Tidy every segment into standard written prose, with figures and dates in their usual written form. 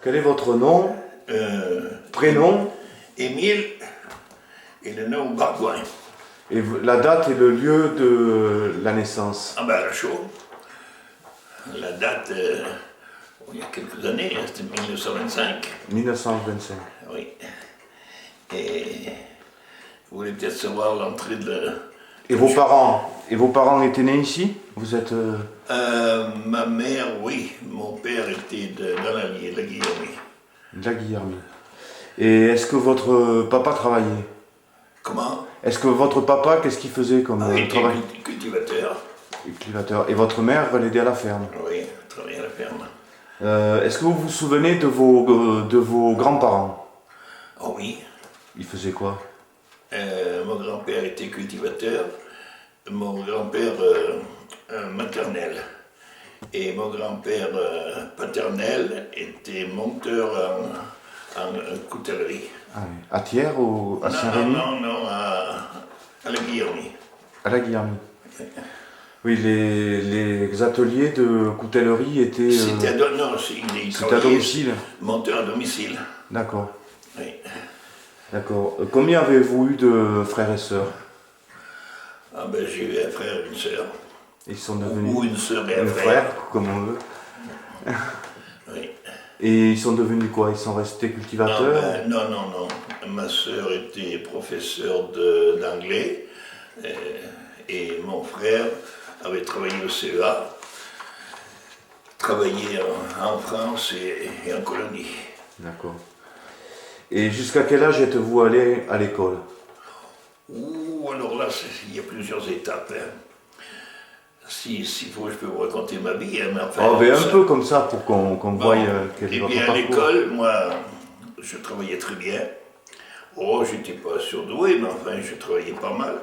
Quel est votre nom, prénom Émile et le nom Bargoin. et la date et le lieu de la naissance? Ah ben, la chaux. La date, il y a quelques années, c'était 1925. 1925. Oui. Et vous voulez peut-être savoir l'entrée de... Et vos parents étaient nés ici? Vous êtes... ma mère, oui. Mon père était dans la Guillaume. de la Guillermie. Et est-ce que votre papa travaillait? Comment? Est-ce que votre papa, qu'est-ce qu'il faisait comme Il était travail? cultivateur. Cultivateur. Et votre mère, elle aidait à la ferme? Oui, elle travaillait à la ferme. Est-ce que vous vous souvenez de vos grands-parents? Oh oui. Ils faisaient quoi? Mon grand-père était cultivateur. Mon grand-père maternel. Et mon grand-père paternel était monteur en coutellerie. Ah oui. À Thiers ou à Saint-Rémy? Non, à la Guillaume. À la Guillermie. Oui, les ateliers de coutellerie étaient... C'était à domicile? Monteur à domicile. D'accord. Oui. D'accord. Combien avez-vous eu de frères et sœurs? Ah ben j'ai eu un frère et une sœur. Ils sont devenus... Ou une sœur et un un frère. comme on veut. Oui. Et ils sont devenus quoi? Ils sont restés cultivateurs? Non. Ma sœur était professeure d'anglais et mon frère avait travaillé au CEA, travaillé en France et en colonie. D'accord. Et jusqu'à quel âge êtes-vous allé à l'école? Alors là, il y a plusieurs étapes. Hein. S'il faut, je peux vous raconter ma vie. Hein, mais enfin, un peu comme ça pour qu'on voie quel est eh votre bien, à parcours. l'école, moi, je travaillais très bien. Oh, j'étais pas surdoué, mais enfin, je travaillais pas mal.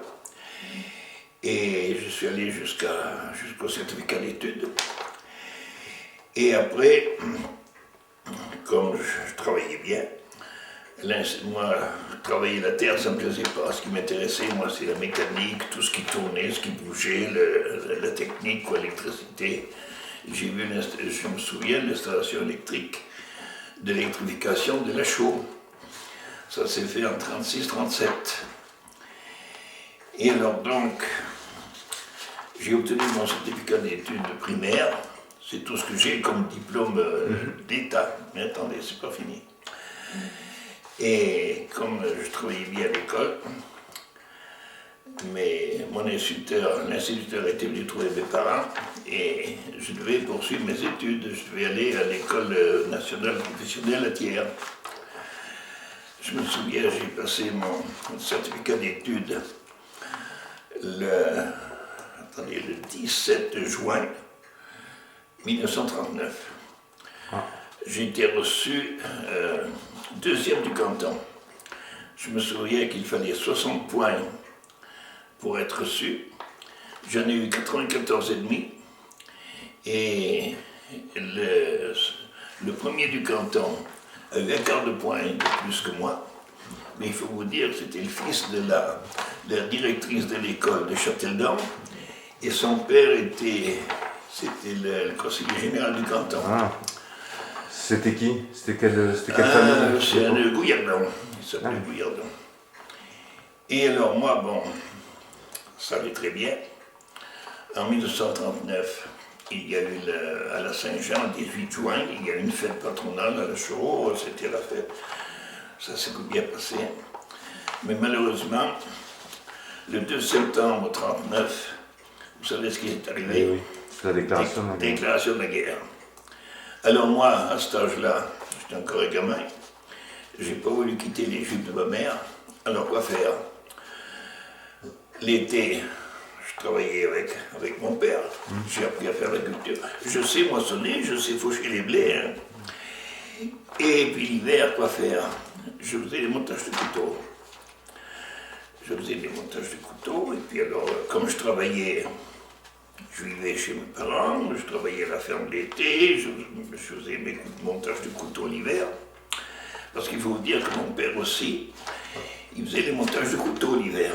Et je suis allé jusqu'au certificat d'études. Et après, comme je travaillais bien, moi, travailler la terre, ça ne me plaisait pas. Ce qui m'intéressait, moi, c'est la mécanique, tout ce qui tournait, ce qui bougeait, la technique, l'électricité. J'ai vu, je me souviens, l'installation électrique, de l'électrification de la chaux. Ça s'est fait en 36-37. Et alors donc, j'ai obtenu mon certificat d'études primaires. C'est tout ce que j'ai comme diplôme d'État. Mais attendez, c'est pas fini. Et comme je travaillais bien à l'école, mais mon l'instituteur était venu trouver mes parents et je devais poursuivre mes études. Je devais aller à l'école nationale professionnelle à Thiers. Je me souviens, j'ai passé mon certificat d'études le 17 juin 1939. J'ai été reçu deuxième du canton. Je me souviens qu'il fallait 60 points pour être reçu. J'en ai eu 94,5. Et le premier du canton avait un quart de point de plus que moi. Mais il faut vous dire que c'était le fils de la directrice de l'école de Châteldon. Et son père c'était le conseiller général du canton. Ah. C'était qui? C'était quelle famille? C'est un Gouillardon. Il s'appelait Gouillardon. Et alors moi, bon, ça allait très bien. En 1939, il y a eu à la Saint-Jean, le 18 juin, il y a eu une fête patronale à la Chaux, c'était la fête. Ça s'est bien passé. Mais malheureusement, le 2 septembre 1939, vous savez ce qui est arrivé? Oui, c'est la déclaration de la guerre. Déclaration de la guerre. Alors moi, à cet âge-là, j'étais encore un gamin, j'ai pas voulu quitter les jupes de ma mère. Alors quoi faire? L'été, je travaillais avec mon père. J'ai appris à faire la culture. Je sais moissonner, je sais faucher les blés. Hein. Et puis l'hiver, quoi faire? Je faisais des montages de couteaux. Je faisais des montages de couteaux. Et puis alors, comme je travaillais, je vivais chez mes parents, je travaillais à la ferme l'été, je faisais mes montages de couteaux l'hiver. Parce qu'il faut vous dire que mon père aussi, il faisait les montages de couteaux l'hiver.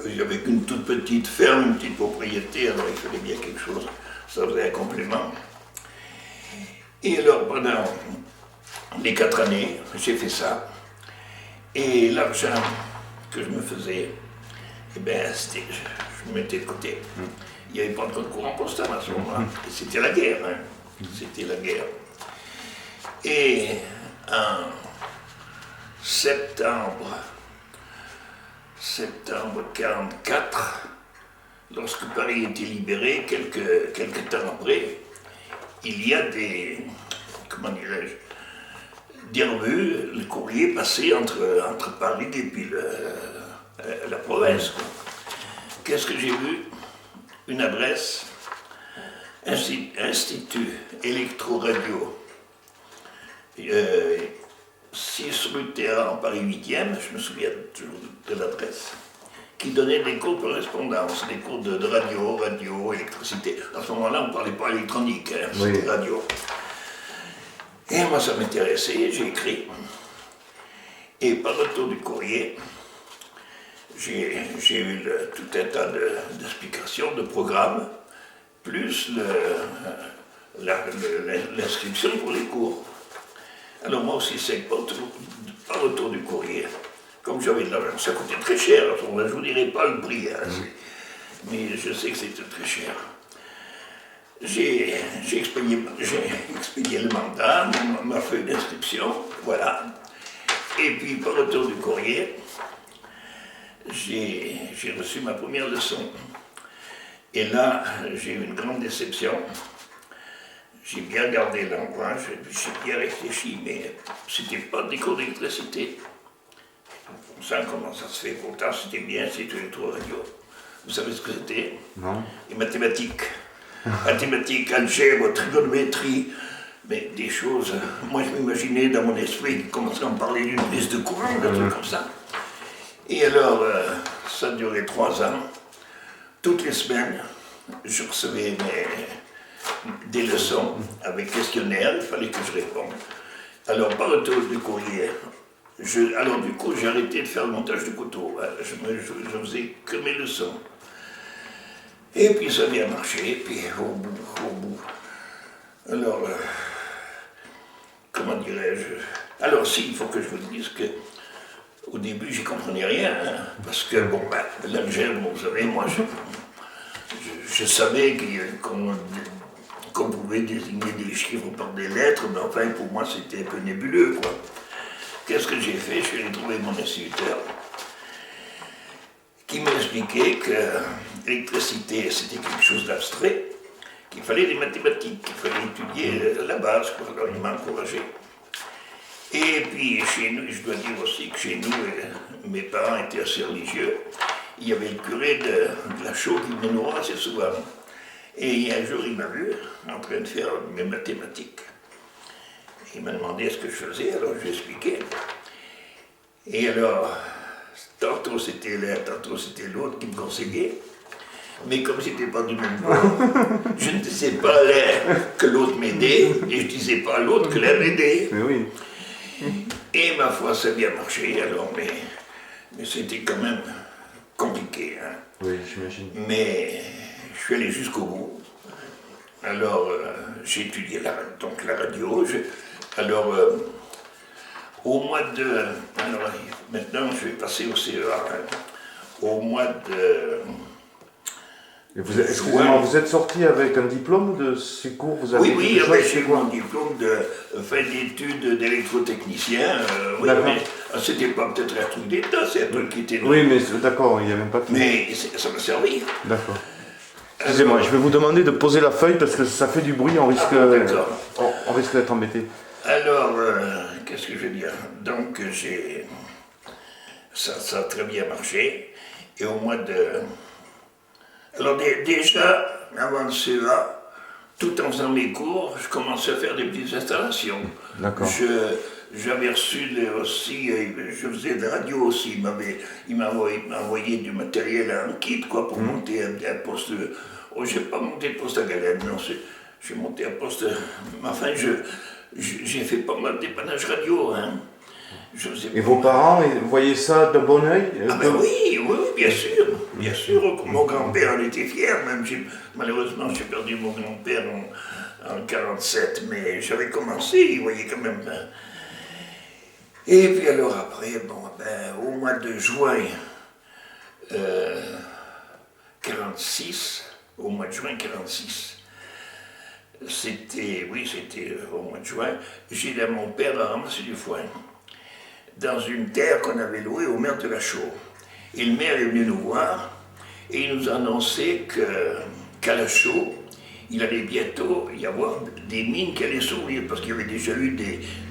Il avait qu'une toute petite ferme, une petite propriété, alors il fallait bien quelque chose. Ça faisait un complément. Et alors pendant les 4 années, j'ai fait ça. Et l'argent que je me faisais, eh ben, je me mettais de côté. Il n'y avait pas de courant postal à ce moment-là. Et c'était la guerre. Hein. C'était la guerre. Et en septembre 1944, lorsque Paris était libéré, quelques temps après, il y a comment dirais-je, des revues, le courrier passait entre Paris et puis la province. Qu'est-ce que j'ai vu? Une adresse, Institut électro-radio, 6 rue Théran, Paris 8e, je me souviens toujours de l'adresse, qui donnait des cours de correspondance, des cours de radio, électricité. À ce moment-là, on ne parlait pas électronique, hein, c'était radio. Et moi, ça m'intéressait, j'ai écrit. Et par retour du courrier, j'ai eu tout un tas d'explications, de programmes, plus l'inscription pour les cours. Alors moi aussi, c'est par retour du courrier, comme j'avais de l'argent, ça coûtait très cher, je ne vous dirai pas le prix, hein, mais je sais que c'était très cher. J'ai expédié le mandat, ma feuille d'inscription, voilà. Et puis, par retour du courrier, j'ai reçu ma première leçon. Et là, j'ai eu une grande déception. J'ai bien regardé l'endroit, j'ai bien réfléchi, mais c'était pas des cours d'électricité. Ça, comment ça se fait? Pourtant, c'était bien, c'était électro-radio. Vous savez ce que c'était? Non. Les mathématiques. Mathématiques, algèbre, trigonométrie, mais des choses. Moi, je m'imaginais dans mon esprit qu'ils commençaient à me parler d'une prise de courant, des trucs comme ça. Et alors, ça a duré 3 ans. Toutes les semaines, je recevais des leçons avec questionnaire, il fallait que je réponde. Alors, par retour du courrier, alors du coup, j'ai arrêté de faire le montage du couteau. Je faisais que mes leçons. Et puis ça a bien marché, et puis au bout. Alors, comment dirais-je? Alors si, il faut que je vous dise que au début, j'y comprenais rien, hein, parce que, bon, l'algèbre, vous savez, moi, je savais qu'on pouvait désigner des chiffres par des lettres, mais enfin, pour moi, c'était un peu nébuleux, quoi. Qu'est-ce que j'ai fait? Je suis allé trouver mon instituteur, qui m'a expliqué que l'électricité, c'était quelque chose d'abstrait, qu'il fallait des mathématiques, qu'il fallait étudier la base, quoi. Alors il m'a encouragé. Et puis chez nous, je dois dire aussi que chez nous, mes parents étaient assez religieux, il y avait le curé de la Chaux qui venait nous voir assez souvent. Et un jour, il m'a vu en train de faire mes mathématiques. Il m'a demandé ce que je faisais, alors je lui ai expliqué. Et alors, tantôt c'était l'un, tantôt c'était l'autre qui me conseillait. Mais comme c'était pas du même bord, je ne disais pas à l'un que l'autre m'aidait, et je disais pas à l'autre que l'un m'aidait. Oui. Et ma foi, ça a bien marché, alors, mais c'était quand même compliqué. Hein. Oui, j'imagine. Mais je suis allé jusqu'au bout. Alors, j'ai étudié la radio. Alors, au mois de... Alors, maintenant, je vais passer au CEA. Hein. Au mois de... Excusez-moi, vous êtes sorti avec un diplôme de ces cours? Vous avez Oui, j'ai eu mon diplôme de fin d'études d'électrotechnicien. Oui, mais c'était pas peut-être un truc d'État, c'est un truc qui était... Oui, mais d'accord, il n'y avait même pas de... Mais ça m'a servi. D'accord. Excusez-moi, je vais vous demander de poser la feuille parce que ça fait du bruit, on risque, on risque d'être embêté. Alors, qu'est-ce que je veux dire? Donc, ça a très bien marché. Et au mois de... Alors déjà, avant le CEA, tout en faisant mes cours, je commençais à faire des petites installations. D'accord. J'avais reçu aussi, je faisais de la radio aussi, il m'a envoyé du matériel en kit quoi, pour monter un poste. Oh, j'ai pas monté de poste à galette, non, j'ai monté un poste. Enfin, j'ai fait pas mal de dépannage radio. Hein. Et vos parents, vous voyez ça d'un bon oeil? Ah ben oui, bien sûr. Bien sûr, mon grand-père en était fier, même malheureusement j'ai perdu mon grand-père en 1947, mais j'avais commencé, il voyait quand même. Et puis alors après, au mois de juin 46, au mois de juin 46, c'était au mois de juin, j'ai aidé mon père à ramasser du foin dans une terre qu'on avait louée au maire de la Chaux. Et le maire est venu nous voir et il nous a annoncé qu'à la Chaux, il allait bientôt y avoir des mines qui allaient s'ouvrir, parce qu'il y avait déjà eu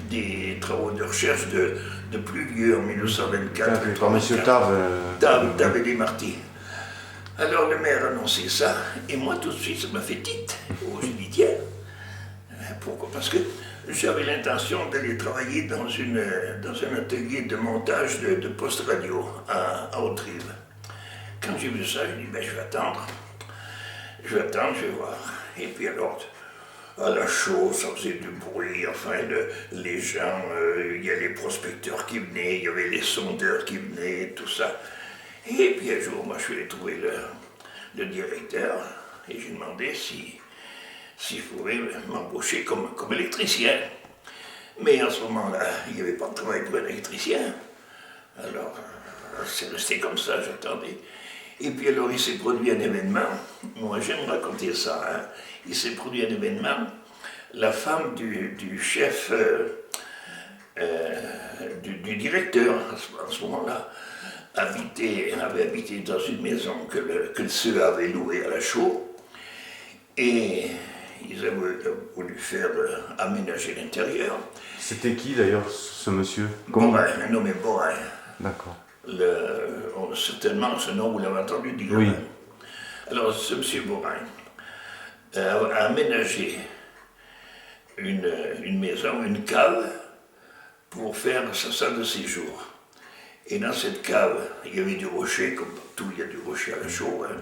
des travaux de recherche de plus vieux en 1924. Par M. Tave. Tave et Desmarty. Alors le maire a annoncé ça, et moi tout de suite ça m'a fait titre. Oh, j'ai dit tiens, pourquoi? Parce que j'avais l'intention d'aller travailler dans un atelier de montage de postes radio à Haute-Rive. Quand j'ai vu ça, j'ai dit je vais attendre, je vais voir. Et puis alors, à la Chaux, ça faisait du bruit, enfin, les gens, il y a les prospecteurs qui venaient, il y avait les sondeurs qui venaient, tout ça. Et puis un jour, moi, je suis allé trouver le directeur, et j'ai demandé si je pouvais m'embaucher comme électricien. Mais en ce moment-là, il n'y avait pas de travail pour un électricien. Alors, c'est resté comme ça, j'attendais. Et puis alors, il s'est produit un événement, moi j'aime raconter ça, hein. Il s'est produit un événement, la femme du chef, du directeur, à ce moment-là, avait habité dans une maison que le CE avait louée à la Chaux, et ils avaient voulu faire aménager l'intérieur. C'était qui d'ailleurs ce monsieur? Borin, un nommé Borin. D'accord. Certainement, ce nom, vous l'avez entendu dire. Oui. Alors, ce monsieur Borin a aménagé une maison, une cave, pour faire sa salle de séjour. Et dans cette cave, il y avait du rocher, comme partout, il y a du rocher à la Chaux. Hein.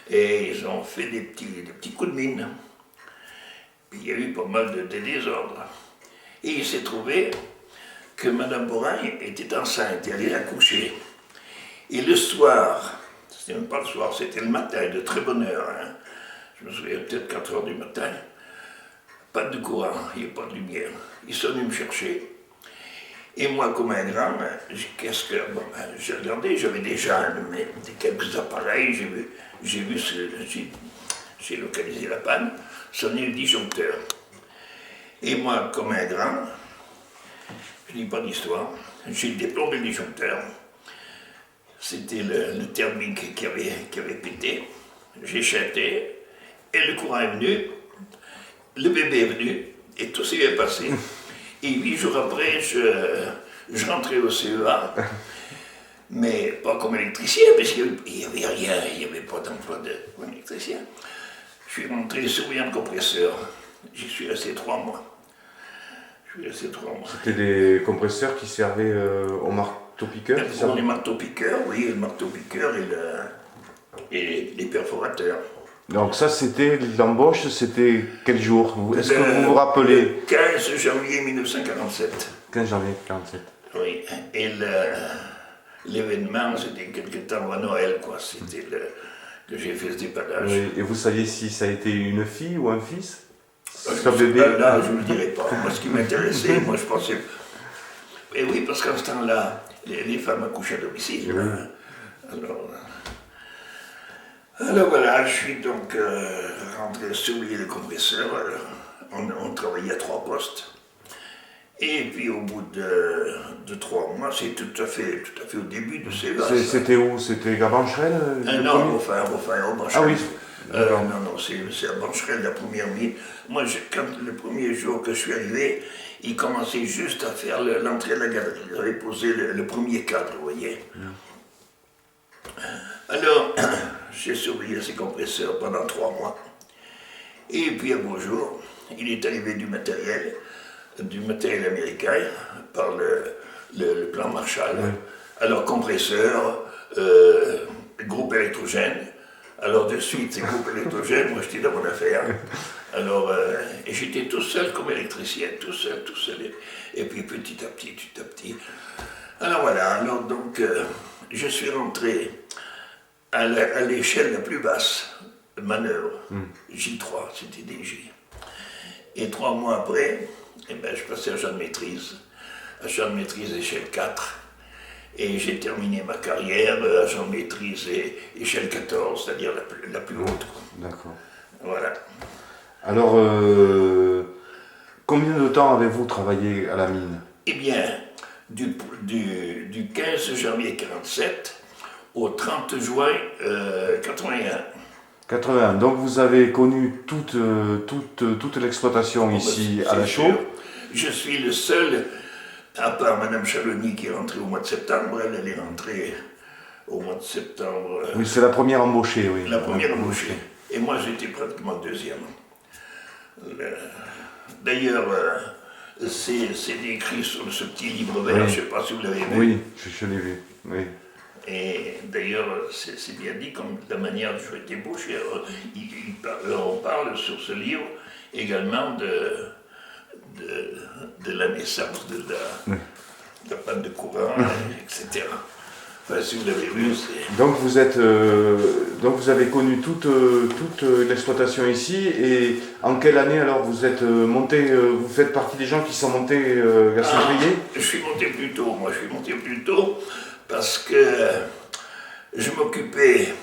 Et ils ont fait des petits coups de mine. Puis il y a eu pas mal de désordres. Et il s'est trouvé que Mme Borin était enceinte et allait accoucher. Et le soir, c'était même pas le soir, c'était le matin, de très bonne heure, hein. Je me souviens peut-être 4 heures du matin, pas de courant, il n'y a pas de lumière. Ils sont venus me chercher. Et moi, comme un grand, j'ai regardé, j'avais déjà quelques appareils, j'ai localisé la panne, sonné le disjoncteur. Et moi, comme un grand, je dis pas d'histoire, j'ai déplombé le disjoncteur. C'était le thermique qui avait pété. J'ai chanté, et le courant est venu, le bébé est venu, et tout s'est bien passé. Et 8 jours après, je rentrais au CEA, mais pas comme électricien, parce qu'il n'y avait rien, il n'y avait pas d'emploi comme électricien. Je suis rentré surveillant de compresseur. J'y suis resté 3 mois. C'était des compresseurs qui servaient au marteau-piqueur? Pour les marteaux-piqueurs, oui, le marteau-piqueur et les perforateurs. Donc ça, c'était l'embauche, c'était quel jour? Est-ce que vous vous rappelez? Le 15 janvier 1947. 15 janvier 1947. Oui, et l'événement, c'était quelque temps avant Noël, quoi. C'était que j'ai fait ce dépannage. Oui. Et vous saviez si ça a été une fille ou un fils? Bébé. Là, je ne le dirai pas. Moi, ce qui m'intéressait, moi, je pensais... Et oui, parce qu'en ce temps-là, les femmes accouchaient à domicile. Oui. Hein. Alors voilà, je suis donc rentré surveiller le compresseur. On travaillait à 3 postes. Et puis au bout de 3 mois, c'est tout à fait au début de ces vaches. C'était où? C'était à Bancherel? Non, enfin, au Bancherel. Ah oui. Non, c'est à Bancherel, la première mine. Moi, quand le premier jour que je suis arrivé, ils commençaient juste à faire l'entrée de la galerie. Ils avaient posé le premier cadre, vous voyez. Alors, j'ai surveillé ces compresseurs pendant 3 mois. Et puis un beau jour, il est arrivé du matériel américain par le plan Marshall. Oui. Alors, compresseur, groupe électrogène. Alors, de suite, ces groupes électrogènes, moi j'étais dans mon affaire. Alors, et j'étais tout seul comme électricien, tout seul. Et puis petit à petit. Alors voilà, donc je suis rentré à l'échelle la plus basse, manœuvre, J3, c'était DJ. Et 3 mois après, je passais agent de maîtrise. agent de maîtrise échelle 4. Et j'ai terminé ma carrière agent de maîtrise échelle 14, c'est-à-dire la plus haute. D'accord. Voilà. Alors, combien de temps avez-vous travaillé à la mine? Eh bien, du 15 janvier 1947 au 30 juin 81. 81. Donc vous avez connu toute l'exploitation ici à la Chaux. Je suis le seul, à part Madame Chalony qui est rentrée au mois de septembre, elle est rentrée au mois de septembre. Oui, c'est la première embauchée, oui. La première embauchée. Et moi j'étais pratiquement deuxième. D'ailleurs, c'est écrit sur ce petit livre vert, oui. je ne sais pas si vous l'avez vu. Oui, je l'ai vu. Oui. Et d'ailleurs, c'est bien dit comme la manière dont j'ai été embauché. On parle sur ce livre également de la naissance de la panne de courant, etc. Enfin, si vous l'avez vu, c'est... Donc vous avez connu toute l'exploitation ici, et en quelle année alors vous êtes monté, vous faites partie des gens qui sont montés à Saint-Brieuc? Je suis monté plus tôt, moi je suis monté plus tôt parce que je m'occupais,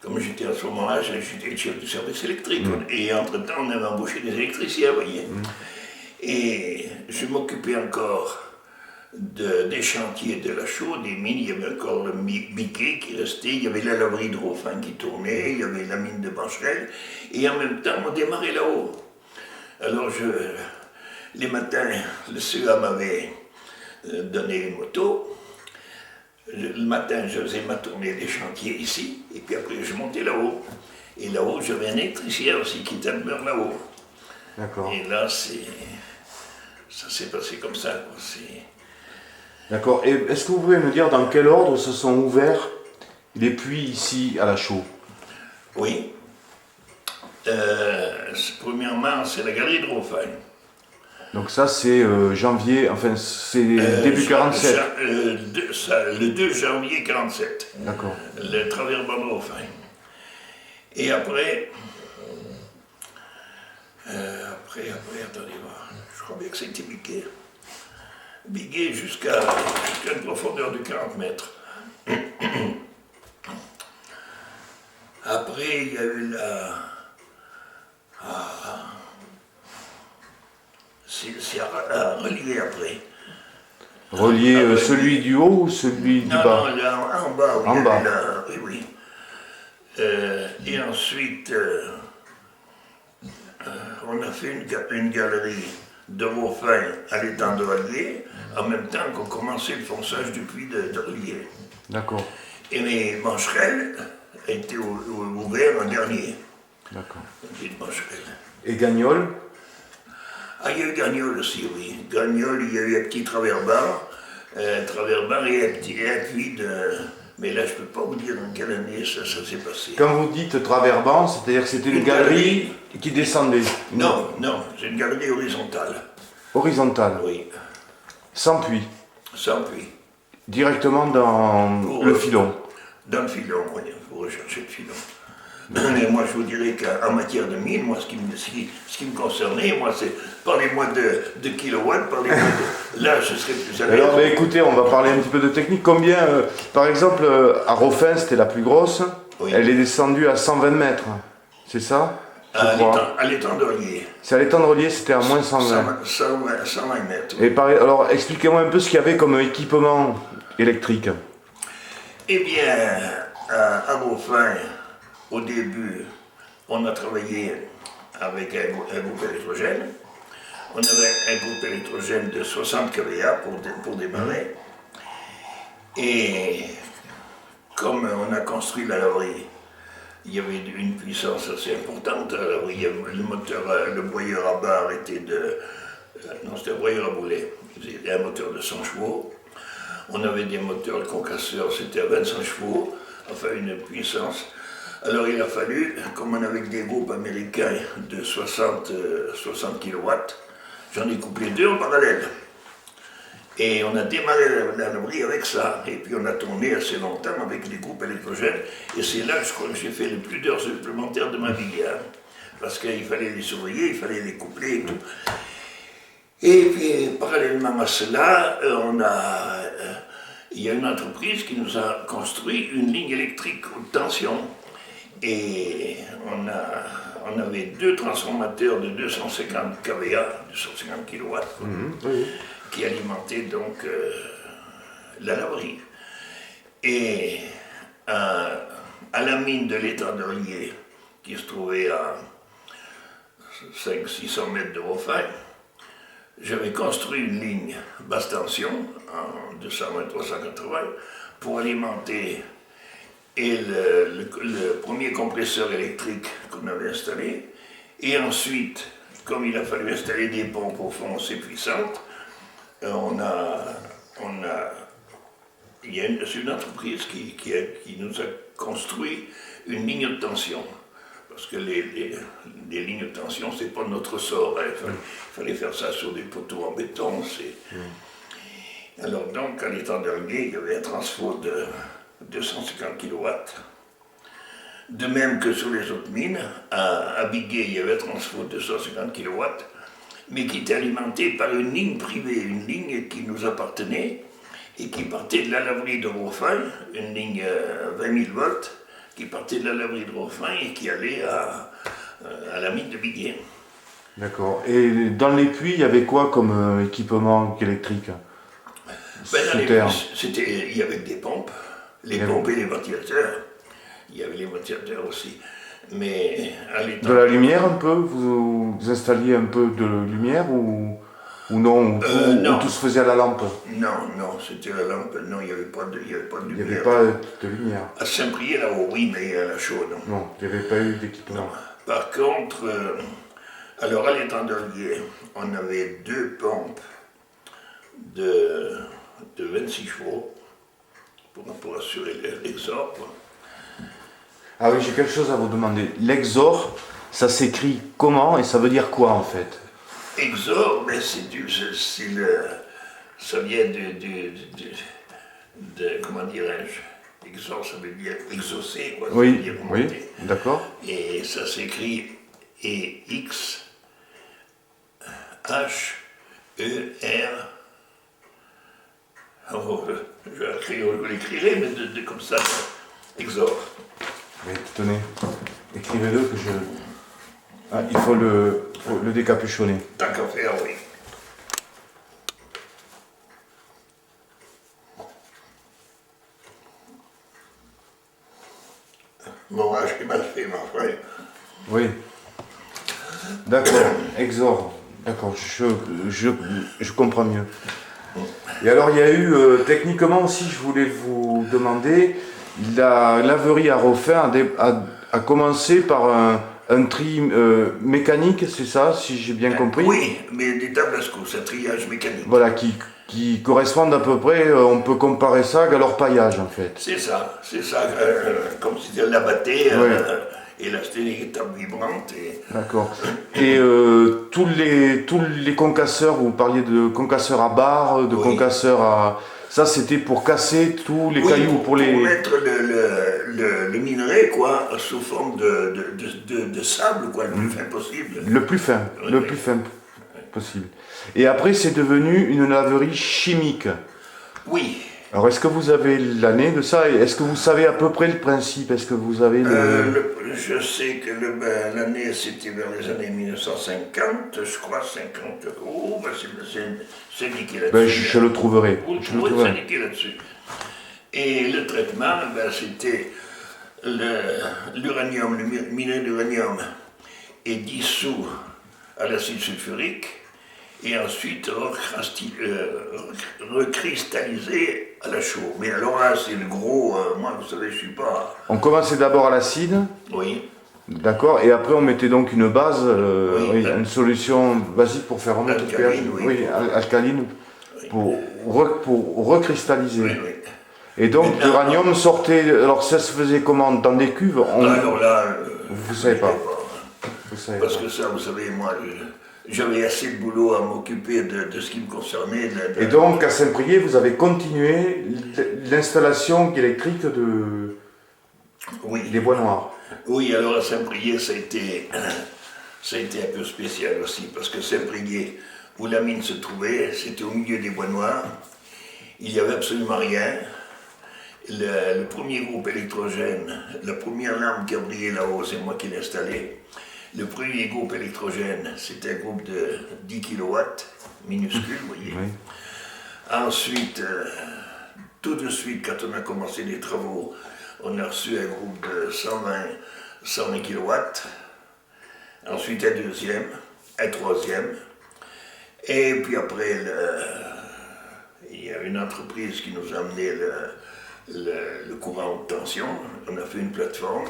comme j'étais à ce moment-là, j'étais le chef du service électrique, et entre-temps on avait embauché des électriciens, vous voyez. Et je m'occupais encore des chantiers de la Chaux, des mines. Il y avait encore le Biquet qui restait, il y avait la laverie Hydrofin qui tournait, il y avait la mine de Bancherel, et en même temps on démarrait là-haut. Alors les matins, le CEA m'avait donné une moto. Le matin, je faisais ma tournée des chantiers ici, et puis après je montais là-haut. Et là-haut, j'avais un électricien aussi qui demeure là-haut. D'accord. Et là, ça s'est passé comme ça. D'accord. Et est-ce que vous pouvez me dire dans quel ordre se sont ouverts les puits ici à la Chaux? Oui. Premièrement, c'est la galerie Hydrofin. Donc ça c'est janvier, enfin c'est début 47. Le 2 janvier 47. D'accord. Le travers Hydrofin. Et après, attendez voir, je crois bien que c'était Biquet. Biquet jusqu'à une profondeur de 40 mètres. Après, il y a eu c'est à relier après. Relier celui du haut ou celui du bas? Non, là, en bas. Oui, en bas. Oui. Et ensuite, on a fait une galerie de Hydrofin à l'étang de Relier, en même temps qu'on commençait le fonçage du puits de Relier. D'accord. Et les Bancherel a été ouvert en dernier. D'accord. Le puits de Bancherel. Et Gagnol? Ah, il y a eu Gagnol aussi, oui. Gagnol, il y a eu un petit travers-bar et un puits de... Mais là, je ne peux pas vous dire dans quelle année ça s'est passé. Quand vous dites travers-ban, c'est-à-dire que c'était une galerie qui descendait? Non, c'est une galerie horizontale. Horizontale? Oui. Sans puits? Sans puits. Directement dans le filon? Dans le filon, oui, il faut rechercher le filon. Mais moi, je vous dirais qu'en matière de mine, moi, ce qui me concernait, moi, c'est parlez-moi de kilowatts, parlez-moi de... Là, je serais plus à l'aise. Alors, écoutez, on va parler un petit peu de technique. Combien, par exemple, à Rofin, c'était la plus grosse, oui. Elle est descendue à 120 mètres, c'est ça? À l'étang de Relier. C'est à l'étang de Relier, c'était à moins 120. 120 mètres. Oui. Et pareil, alors, expliquez-moi un peu ce qu'il y avait comme équipement électrique. Eh bien, à Rofin, au début, on a travaillé avec un groupe électrogène. On avait un groupe électrogène de 60 kVA pour démarrer. Et comme on a construit la laverie, il y avait une puissance assez importante. Alors, le moteur, le broyeur à barre était c'était un broyeur à boulet. C'était un moteur de 100 chevaux. On avait des moteurs concasseurs, c'était à 25 chevaux, enfin une puissance. Alors il a fallu, comme on avait des groupes américains de 60 kW, j'en ai couplé 2 en parallèle. Et on a démarré la laverie avec ça. Et puis on a tourné assez longtemps avec les groupes électrogènes. Et c'est là que je crois que j'ai fait le plus d'heures supplémentaires de ma vie. Hein. Parce qu'il fallait les surveiller, il fallait les coupler et tout. Et puis, parallèlement à cela, il y a une entreprise qui nous a construit une ligne électrique haute tension. Et on avait 2 transformateurs de 250 kVA, 250 kW, Oui. qui alimentaient donc la laverie. Et à la mine de l'Étendelier, qui se trouvait à 500-600 mètres de Rofin, j'avais construit une ligne basse tension en 220-380 pour alimenter et le premier compresseur électrique qu'on avait installé. Et ensuite, comme il a fallu installer des pompes au fond assez puissantes, il y a une entreprise qui nous a construit une ligne de tension. Parce que les lignes de tension, c'est pas notre sort. Hein. Il fallait faire ça sur des poteaux en béton. Alors donc, à l'Étendelier, il y avait un transfo de 250 kW. De même que sur les autres mines, à Biguet, il y avait un transfo de 250 kW, mais qui était alimenté par une ligne privée, une ligne qui nous appartenait et qui partait de la laverie de Rofin, une ligne 20 000 volts, qui partait de la laverie de Rofin et qui allait à la mine de Biguet. D'accord. Et dans les puits, il y avait quoi comme équipement électrique Dans les puits, il y avait des pompes, pompes et les ventilateurs. Il y avait les ventilateurs aussi. Mais à de la lumière un peu, vous installiez un peu de lumière ou non, ou tout se faisait à la lampe? Non, c'était la lampe. Non, il n'y avait pas de lumière. Il n'y avait pas de lumière. À Saint-Priest, là-haut, oui, mais à la chaude, non. Non, il n'y avait pas eu d'équipement. Par contre, alors à l'Étendelier, on avait 2 pompes de 26 chevaux pour assurer l'exor. Ah oui, j'ai quelque chose à vous demander. L'exor, ça s'écrit comment et ça veut dire quoi en fait? Exor, ben ça vient de comment dirais-je, exor, ça veut dire exaucer, quoi. Ça veut dire monter. D'accord. Et ça s'écrit X H E R. Oh, je l'écrirai, mais comme ça, exor. Mais tenez, écrivez-le que je. Ah, il faut le décapuchonner. Tant qu'à faire, oui. Mon âge est mal fait, mon frère. Oui. D'accord, exor. D'accord, je comprends mieux. Et alors, il y a eu, techniquement aussi, je voulais vous demander, la laverie à Rofin a commencé par un tri mécanique, c'est ça, si j'ai bien compris? Oui, mais des tabascos, un triage mécanique. Voilà, qui correspondent à peu près, on peut comparer ça à l'orpaillage en fait. C'est ça, comme si elle l'abattait, et là c'était des tables vibrantes. D'accord. Et tous les concasseurs, vous parliez de concasseurs à barre, de concasseurs à... Ça c'était pour casser tous les cailloux, pour mettre le minerai, quoi, sous forme de sable, quoi, le plus fin possible. Le plus fin, le plus fin possible. Et après c'est devenu une laverie chimique. Oui. Alors est-ce que vous avez l'année de ça? Est-ce que vous savez à peu près le principe? Est-ce que vous avez je sais que l'année c'était vers les années 1950, je crois 50. Oh, ben c'est indiqué là-dessus. Ben, je le trouverai. Je le trouverai, c'est indiqué là-dessus. Et le traitement, ben, c'était l'uranium, le minerai d'uranium est dissous à l'acide sulfurique et ensuite recristallisé à la chaux. Mais alors là, c'est le gros, moi vous savez, je suis pas... On commençait d'abord à l'acide. Oui. D'accord, et après on mettait donc une base, une solution basique pour faire remonter le pH, alcaline, pour recristalliser. Oui. Et donc l'uranium sortait, alors ça se faisait comment? Dans des cuves? Alors là, vous savez pas. Parce que ça, vous savez, moi, j'avais assez de boulot à m'occuper de ce qui me concernait. Et donc à Saint-Priest, vous avez continué l'installation électrique des bois noirs? Oui, alors à Saint-Priest, ça a été un peu spécial aussi, parce que Saint-Priest, où la mine se trouvait, c'était au milieu des bois noirs. Il n'y avait absolument rien. Le premier groupe électrogène, la première lampe qui a brillé là-haut, c'est moi qui l'ai installée. Le premier groupe électrogène, c'était un groupe de 10 kW, minuscule, vous voyez. Oui. Ensuite, tout de suite, quand on a commencé les travaux, on a reçu un groupe de 120 kW. Ensuite, un deuxième, un troisième. Et puis après, il y a une entreprise qui nous a amené le courant haute tension. On a fait une plateforme.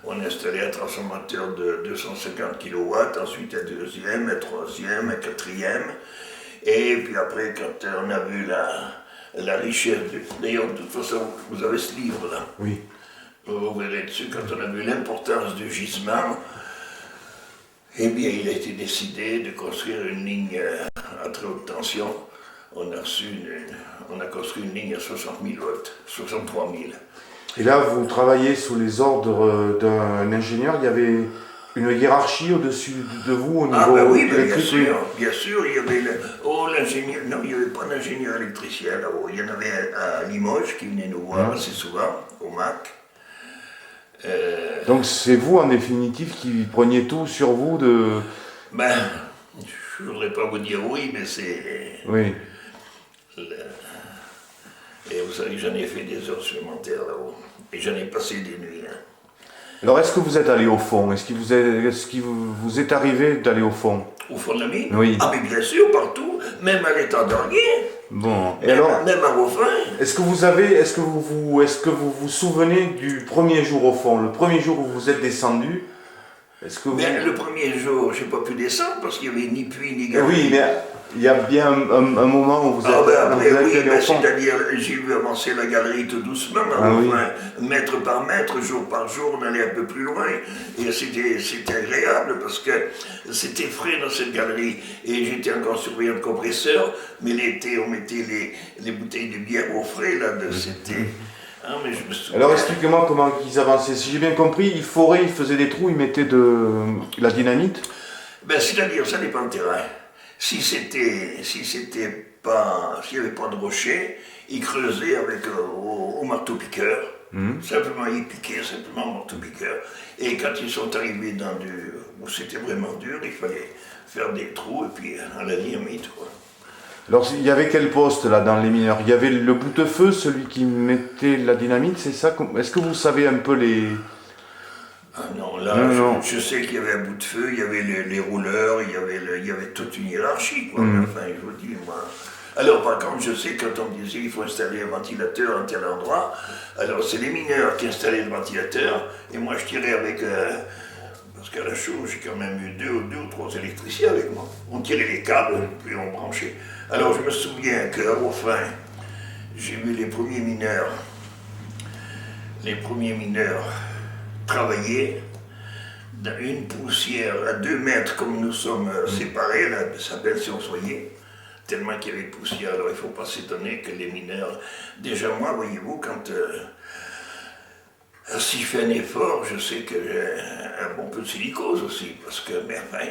On a installé un transformateur de 250 kW, ensuite un deuxième, un troisième, un quatrième. Et puis après, quand on a vu la richesse, d'ailleurs, de toute façon, vous avez ce livre-là. Oui. Vous verrez dessus, quand on a vu l'importance du gisement, eh bien, il a été décidé de construire une ligne à très haute tension. On a construit une ligne à 60 000 volts, 63 000. Et là, vous travaillez sous les ordres d'un ingénieur. Il y avait une hiérarchie au-dessus de vous au niveau Oui, électrique. bien sûr, il y avait l'ingénieur. Non, il n'y avait pas d'ingénieur électricien là-haut. Il y en avait à Limoges qui venait nous voir assez souvent, au MAC. Donc c'est vous en définitive qui preniez tout sur vous de... Je ne voudrais pas vous dire oui, mais c'est... Oui. Et vous savez que j'en ai fait des heures supplémentaires là-haut. Et j'en ai passé des nuits. Alors est-ce que vous êtes allé au fond? Est-ce qu'il vous est arrivé d'aller au fond? Au fond de la mine? Oui. Ah mais bien sûr, partout, même à l'état d'Ornier. Bon, et Même, alors, même à Rofin. est-ce que vous vous souvenez du premier jour au fond, le premier jour où vous êtes descendu? Est-ce que vous... Mais le premier jour, je n'ai pas pu descendre parce qu'il n'y avait ni puits ni galerie. Oui, mais il y a bien un moment où vous êtes, allé au fond. C'est-à-dire, j'ai vu avancer la galerie tout doucement, mètre par mètre, jour par jour, on allait un peu plus loin. Et c'était agréable parce que c'était frais dans cette galerie. Et j'étais encore surveillant de compresseur, mais l'été, on mettait les bouteilles de bière au frais, là, c'était... Ah, mais je me souviens. Alors expliquez-moi comment ils avançaient. Si j'ai bien compris, ils foraient, ils faisaient des trous, ils mettaient de la dynamite. C'est-à-dire, ça dépend du terrain. S'il n'y avait pas de rocher, ils creusaient avec au marteau-piqueur. Simplement, ils piquaient simplement au marteau-piqueur. Et quand ils sont arrivés où c'était vraiment dur, il fallait faire des trous et puis à la dynamite, quoi. Alors il y avait quel poste là dans les mineurs? Il y avait le boutefeu, celui qui mettait la dynamite, c'est ça? Est-ce que vous savez un peu les... Ah non, là, je sais qu'il y avait un bout de feu, il y avait les rouleurs, il y avait toute une hiérarchie, quoi. Enfin, je vous dis, moi... Alors, par contre, je sais, quand on me disait qu'il faut installer un ventilateur à tel endroit, alors c'est les mineurs qui installaient le ventilateur, et moi je tirais avec... parce qu'à la chaux, j'ai quand même eu deux ou trois électriciens avec moi. On tirait les câbles, puis on branchait. Alors, je me souviens qu'à Rofin, j'ai vu les premiers mineurs travailler dans une poussière à 2 mètres, comme nous sommes séparés, là, ça s'appelle si on soyait, tellement qu'il y avait de poussière. Alors il ne faut pas s'étonner que les mineurs, déjà moi, voyez-vous, quand si je fais un effort, je sais que j'ai un bon peu de silicose aussi, parce que, mais enfin,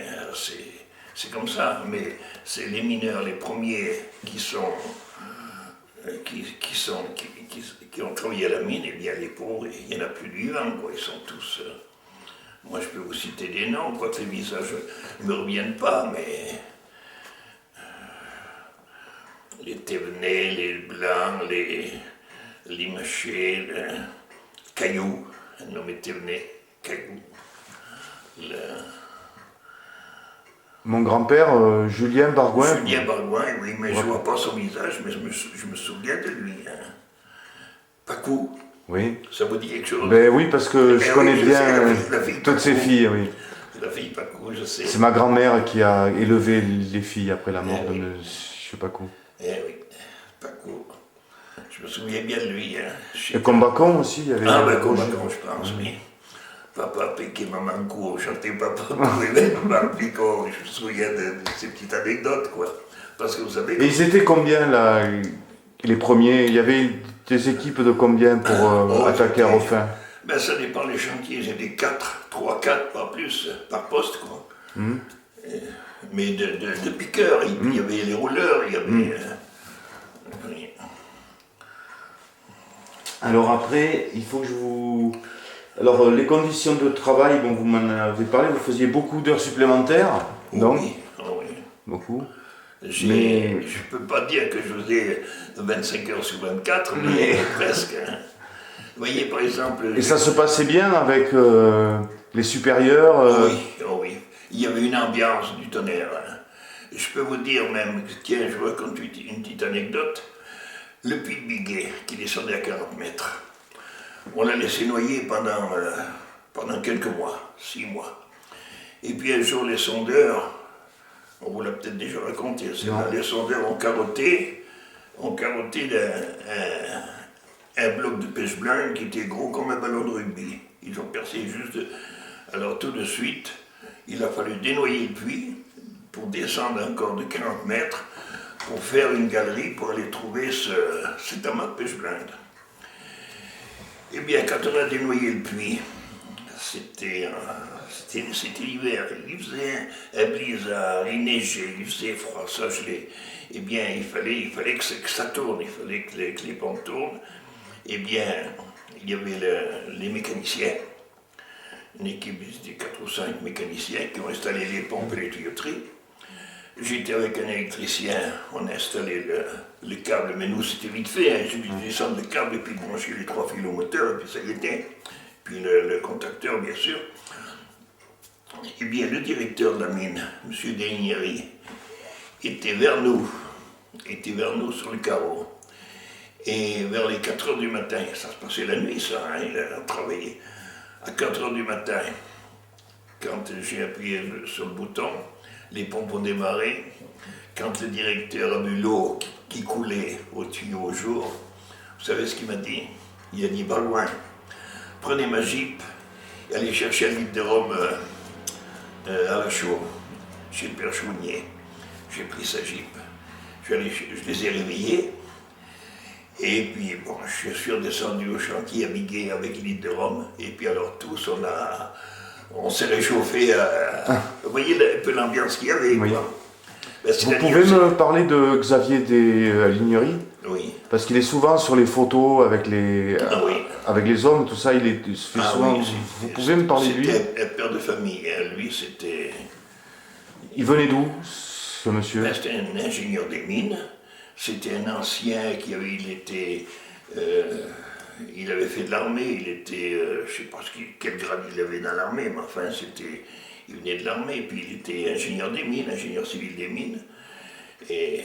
c'est comme ça, mais c'est les mineurs, les premiers qui ont travaillé à la mine, et bien les pauvres, il n'y en a plus de vivants, quoi. Ils sont tous... moi, je peux vous citer des noms, quoi, que les visages ne me reviennent pas, mais... les Thévenets, les Blancs, les Limachés, les Cailloux, nommé Thévenet, Cailloux. Mon grand-père, Julien Bargouin. Julien Bargouin, oui, mais je ne vois pas son visage, mais je me souviens de lui. Hein. Pacou. Oui. Ça vous dit quelque chose? Ben oui, parce que je connais bien la fille toutes ces filles, oui. La fille Pacou, je sais. C'est ma grand-mère qui a élevé les filles après la mort de M. Pacou. Eh oui, Pacou. Je me souviens bien de lui. Hein. Et Combacon aussi, il y avait... Combacon, je pense, oui. Papa Piqué, Maman Cou, chantait Papa Cou et Maman Picot. Je me souviens de ces petites anecdotes, quoi. Parce que vous savez... Et ils étaient combien, là, les premiers? Il y avait des équipes de combien pour attaquer à Rofin? Ben, ça dépend des chantiers. J'ai des 3, 4, pas plus, par poste, quoi. mais de piqueurs. Il y avait les rouleurs, il y avait... oui. Alors après, il faut que je vous... Alors les conditions de travail, bon, vous m'en avez parlé, vous faisiez beaucoup d'heures supplémentaires, donc Oui, oui. beaucoup. Je Mais- ne peux pas dire que je faisais 25 heures sur 24, mais presque. Hein. Vous voyez, par exemple... Et ça se passait bien avec les supérieurs Oui, oh oui. Il y avait une ambiance du tonnerre. Hein. Je peux vous dire même, tiens, je vous raconte une petite anecdote. Le puits de Biguet, qui descendait à 40 mètres, on l'a laissé noyer pendant quelques mois, 6 mois. Et puis un jour, les sondeurs, on vous l'a peut-être déjà raconté, les sondeurs ont carotté un bloc de pêche blanc qui était gros comme un ballon de rugby. Ils ont percé juste... Alors tout de suite, il a fallu dénoyer le puits pour descendre encore de 40 mètres pour faire une galerie pour aller trouver cet amas de pêche blinde. Eh bien, quand on a dénoyé le puits, c'était l'hiver, il faisait un blizzard, il neigeait, il faisait froid, ça gelait. Eh bien, il fallait que ça tourne, il fallait que les pompes tournent. Eh bien, il y avait les mécaniciens, une équipe de 4 ou 5 mécaniciens qui ont installé les pompes et les tuyauteries. J'étais avec un électricien, on a installé le câble, mais nous c'était vite fait, hein. J'ai dû descendre le câble et puis brancher les 3 fils au moteur, et puis ça y était. Puis le contacteur, bien sûr. Eh bien, le directeur de la mine, M. Denieri, était vers nous sur le carreau. Et vers les 4 heures du matin, ça se passait la nuit ça, hein, il a travaillé. À 4 heures du matin, quand j'ai appuyé sur le bouton, les pompes ont démarré. Quand le directeur a vu l'eau qui coulait au tuyau au jour, vous savez ce qu'il m'a dit? Il a dit, Balouin, prenez ma Jeep et allez chercher un litre de rhum à la chaux, chez le père Chounier. J'ai pris sa Jeep. Je les ai réveillés. Et puis, bon, je suis redescendu au chantier à Biguet avec le litre de rhum. Et puis alors tous, on s'est réchauffé. Vous voyez un peu l'ambiance qu'il y avait, Oui. quoi. Ben, Vous pouvez me parler de Xavier des Ligneries? Oui. Parce qu'il est souvent sur les photos avec Oui. avec les hommes, tout ça, il se fait souvent... Oui, vous pouvez me parler de lui? C'était un père de famille, hein. Lui, c'était... Il venait d'où, ce monsieur? Ben, c'était un ingénieur des mines. C'était un ancien il avait fait de l'armée, il était, je ne sais pas quel grade il avait dans l'armée, mais enfin, il venait de l'armée, puis il était ingénieur des mines, ingénieur civil des mines. Et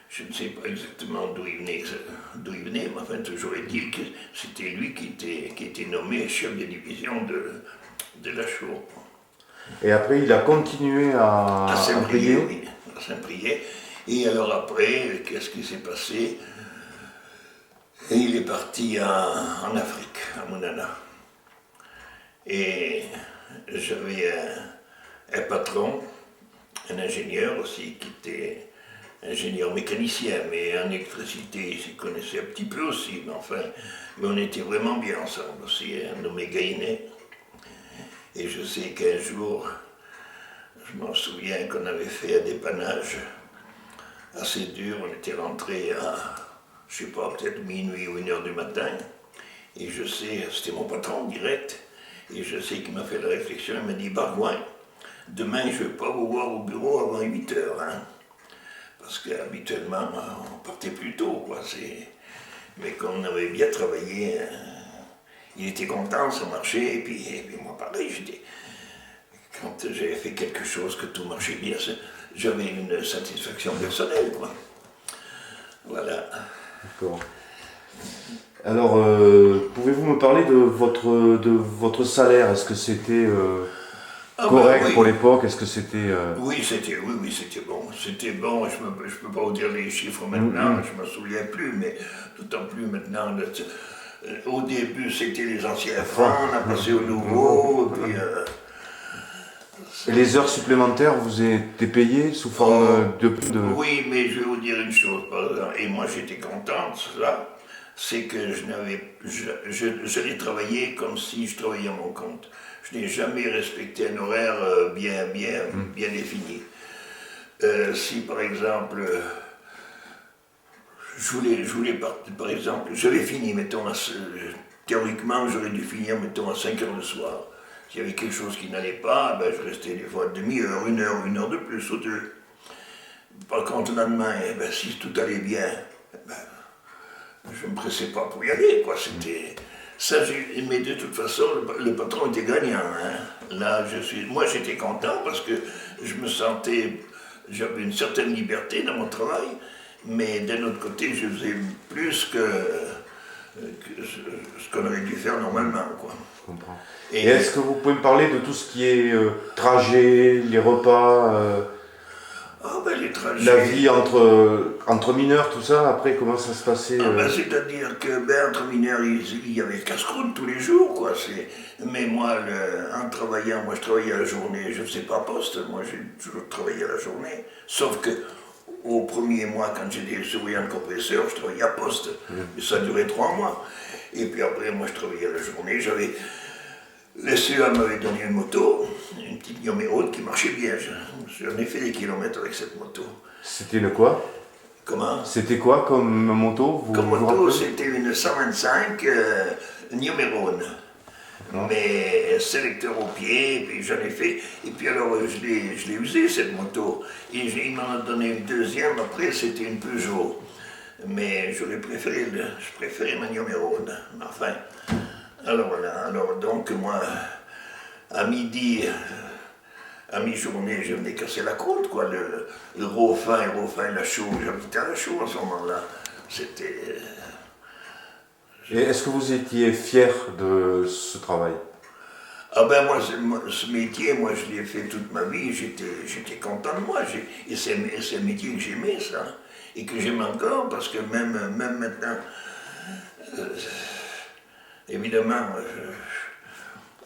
je ne sais pas exactement d'où il venait, mais enfin, toujours est-il que c'était lui qui était nommé chef de division de la Chaux. Et après, il a continué à Saint-Brieuc, briller. oui, à Saint-Brieuc. Et alors après, qu'est-ce qui s'est passé? Et il est parti en Afrique, à Mounana. Et j'avais un patron, un ingénieur aussi, qui était ingénieur mécanicien, mais en électricité, il s'y connaissait un petit peu aussi, mais on était vraiment bien ensemble aussi, un nommé Gainet. Et je sais qu'un jour, je m'en souviens qu'on avait fait un dépannage assez dur, on était rentré à, je sais pas, peut-être minuit ou 1 heure du matin, et je sais, c'était mon patron direct, et je sais qu'il m'a fait la réflexion, il m'a dit, Barouin, demain je ne vais pas vous voir au bureau avant 8 heures, hein, parce qu'habituellement on partait plus tôt, quoi, mais comme on avait bien travaillé, il était content, ça marchait, et puis moi pareil, quand j'avais fait quelque chose, que tout marchait bien, j'avais une satisfaction personnelle, quoi. Voilà. D'accord. Alors, pouvez-vous me parler de votre salaire? Est-ce que c'était correct oui. pour l'époque? Est-ce que c'était... Oui, c'était bon. C'était bon, je peux pas vous dire les chiffres maintenant, je me souviens plus, mais d'autant plus maintenant. Au début, c'était les anciens francs, on a passé au nouveau, puis... Et les heures supplémentaires, vous étiez payé sous forme de... Oui, mais je vais vous dire une chose, par exemple, et moi j'étais content de cela, c'est que je l'ai travaillé comme si je travaillais à mon compte. je n'ai jamais respecté un horaire bien défini. Si par exemple, je voulais par exemple, j'avais fini, mettons, théoriquement, j'aurais dû finir, mettons, à 5 heures le soir. S'il y avait quelque chose qui n'allait pas, ben, je restais des fois demi-heure, une heure de plus ou deux. Par contre, le lendemain, ben, si tout allait bien, ben, je ne me pressais pas pour y aller, quoi. C'était... Ça, mais de toute façon, le patron était gagnant. Hein. Là, moi, j'étais content parce que je me sentais... J'avais une certaine liberté dans mon travail, mais d'un autre côté, je faisais plus que ce qu'on aurait dû faire normalement, quoi. Je comprends. Et est-ce que vous pouvez me parler de tout ce qui est trajet, les repas, ah ben, les trajets... la vie entre mineurs, tout ça, après, comment ça se passait ah ben, c'est-à-dire que ben, entre mineurs, il y avait casse-croûte tous les jours, quoi. Mais moi, en travaillant, moi je travaillais à la journée, je ne faisais pas poste, moi j'ai toujours travaillé à la journée. Sauf que au premier mois, quand j'étais surveillant de compresseur, je travaillais à poste. Et ça durait 3 mois. Et puis après, moi je travaillais à la journée, le CEA m'avait donné une moto, une petite numéro qui marchait bien. J'en ai fait des kilomètres avec cette moto. C'était le quoi? Comment? C'était quoi comme moto? Comme moto, c'était une 125 numéro 1. Mais sélecteur au pied, et puis j'en ai fait. Et puis alors, je l'ai usé cette moto. Et il m'en a donné une deuxième, après c'était une Peugeot. Mais je préférais ma numéro 1. Enfin, alors voilà, alors donc moi, à midi, à mi-journée, je venais casser la côte, quoi. Le Rofin, la Chaux, j'habitais à la Chaux à ce moment-là. C'était... Et est-ce que vous étiez fier de ce travail? Ah ben moi, ce métier, moi je l'ai fait toute ma vie, j'étais content de moi. Et c'est un métier que j'aimais, ça. Et que j'aime encore, parce que même maintenant, évidemment,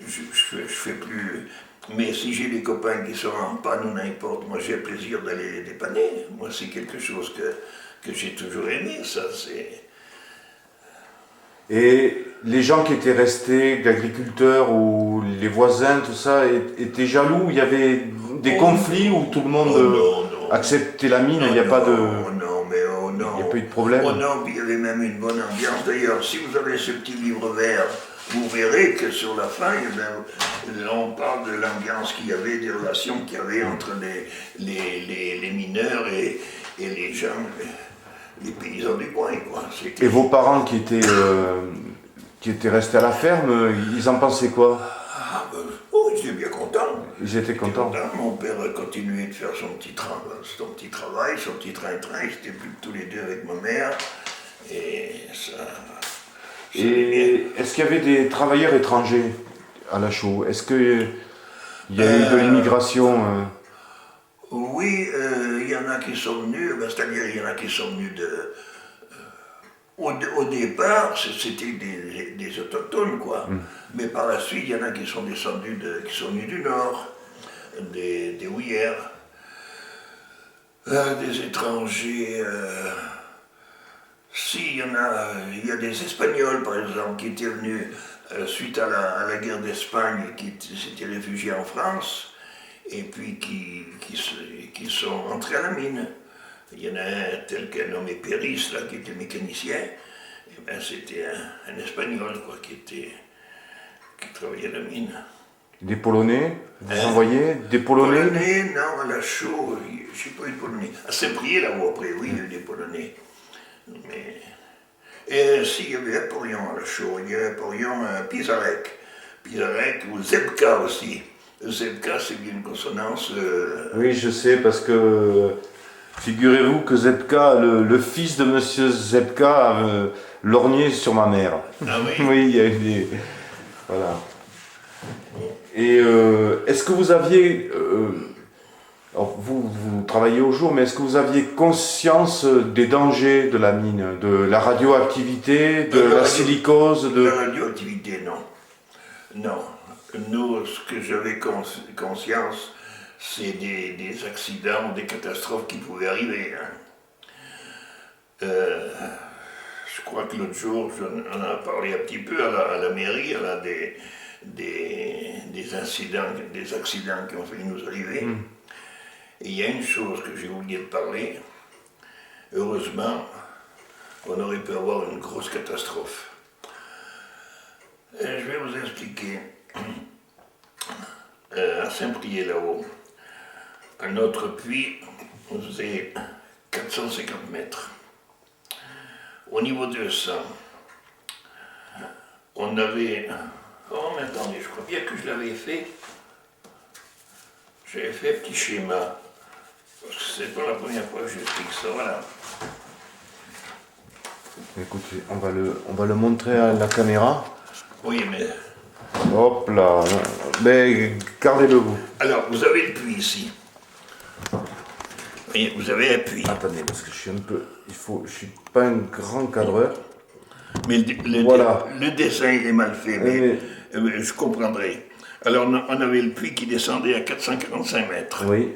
je fais plus... Mais si j'ai des copains qui sont en panne ou n'importe, moi j'ai le plaisir d'aller les dépanner. Moi c'est quelque chose que j'ai toujours aimé, ça, c'est... Et les gens qui étaient restés, l'agriculteur ou les voisins, tout ça, étaient jaloux? Il y avait des conflits où tout le monde acceptait la mine, il n'y a pas de... Il n'y a pas eu de problème? Oh non, puis il y avait même une bonne ambiance. D'ailleurs, si vous avez ce petit livre vert, vous verrez que sur la fin, on parle de l'ambiance qu'il y avait, des relations qu'il y avait entre les mineurs et les gens... les paysans du coin, quoi. Et vos parents qui étaient restés à la ferme, ils en pensaient quoi? Ah ben, oh, ils étaient bien contents. Ils étaient contents. Mon père a continué de faire son petit travail, son petit train-train. J'étais plus que tous les deux avec ma mère. Et ça... Et est-ce qu'il y avait des travailleurs étrangers à la Chaux? Est-ce qu'il y a eu de l'immigration Oui, il y en a qui sont venus, c'est-à-dire il y en a qui sont venus au départ, c'était des autochtones, quoi. Mais par la suite, il y en a qui sont descendus qui sont venus du Nord, des houillères, des étrangers. Si, il y a des Espagnols, par exemple, qui étaient venus suite à la guerre d'Espagne, qui s'étaient réfugiés en France, et puis qui sont rentrés à la mine. Il y en a un tel qu'un nommé Péris, là, qui était mécanicien, et ben c'était un Espagnol, quoi, qui travaillait à la mine. Des Polonais? Vous envoyez des Polonais? Polonais, non, à la Chaux, je n'ai pas eu de Polonais. À Saint-Priest, là-haut, après, oui, il y a eu des Polonais. Mais... Et si, il y avait un porion à la Chaux, il y avait un porion à Pizarek, ou Zebka aussi. Zebka, c'est bien une consonance... Oui, je sais, parce que figurez-vous que Zebka, le fils de monsieur Zebka, a lorgné sur ma mère. Ah oui? Oui, il y a eu des... Voilà. Et est-ce que vous aviez... alors vous travaillez au jour, mais est-ce que vous aviez conscience des dangers de la mine, de la radioactivité, de la silicose, de... La radioactivité, non. Non. Nous, ce que j'avais conscience, c'est des accidents ou des catastrophes qui pouvaient arriver. Hein. Je crois que l'autre jour, on en a parlé un petit peu à la mairie, des accidents qui ont failli nous arriver. Et il y a une chose que j'ai oublié de parler. Heureusement, on aurait pu avoir une grosse catastrophe. Je vais vous expliquer. À Saint-Priest là-haut, un autre puits faisait 450 mètres. Au niveau 200, on avait... Oh, mais attendez, je crois bien que je l'avais fait. J'avais fait un petit schéma. Parce que c'est pas la première fois que j'explique ça, voilà. Écoutez, on va le montrer à la caméra. Oui, mais... Hop là. Mais gardez-le vous. Alors, vous avez le puits ici. Vous voyez, vous avez un puits. Attendez, parce que je suis pas un grand cadreur. Mais Voilà. le dessin, il est mal fait, mais je comprendrai. Alors, on avait le puits qui descendait à 445 mètres. Oui.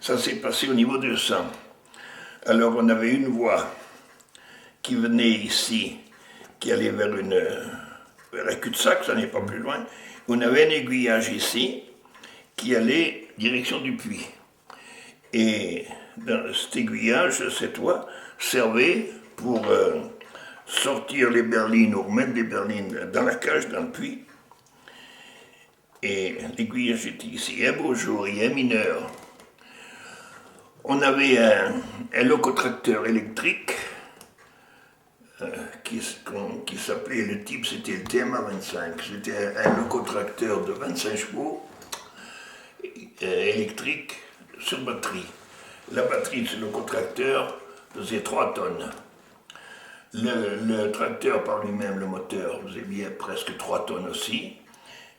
Ça s'est passé au niveau 200. Alors, on avait une voie qui venait ici, qui allait vers un cul-de-sac, ça n'est pas plus loin. On avait un aiguillage ici, qui allait direction du puits. Et dans cet aiguillage, cette voie, servait pour sortir les berlines ou remettre les berlines dans la cage, dans le puits. Et l'aiguillage était ici. Et un beau jour, il y a un mineur. On avait un locotracteur électrique qui s'appelait, le type c'était le TMA 25. C'était un locotracteur de 25 chevaux électrique sur batterie. La batterie de ce locotracteur faisait 3 tonnes. Le tracteur par lui-même, le moteur, faisait bien presque 3 tonnes aussi.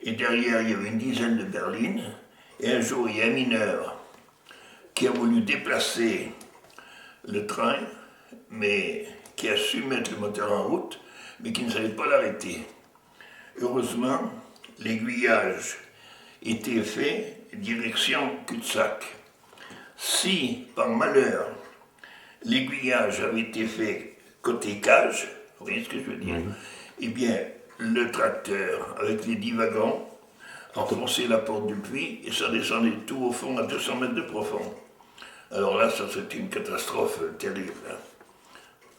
Et derrière, il y avait une dizaine de berlines. Et un jour, il y a un mineur qui a voulu déplacer le train, mais qui a su mettre le moteur en route, mais qui ne savait pas l'arrêter. Heureusement, l'aiguillage était fait direction cul-de-sac. Si, par malheur, l'aiguillage avait été fait côté cage, vous voyez ce que je veux dire, eh bien, le tracteur, avec les 10 wagons, enfonçait la porte du puits et ça descendait tout au fond à 200 mètres de profond. Alors là, ça c'était une catastrophe terrible.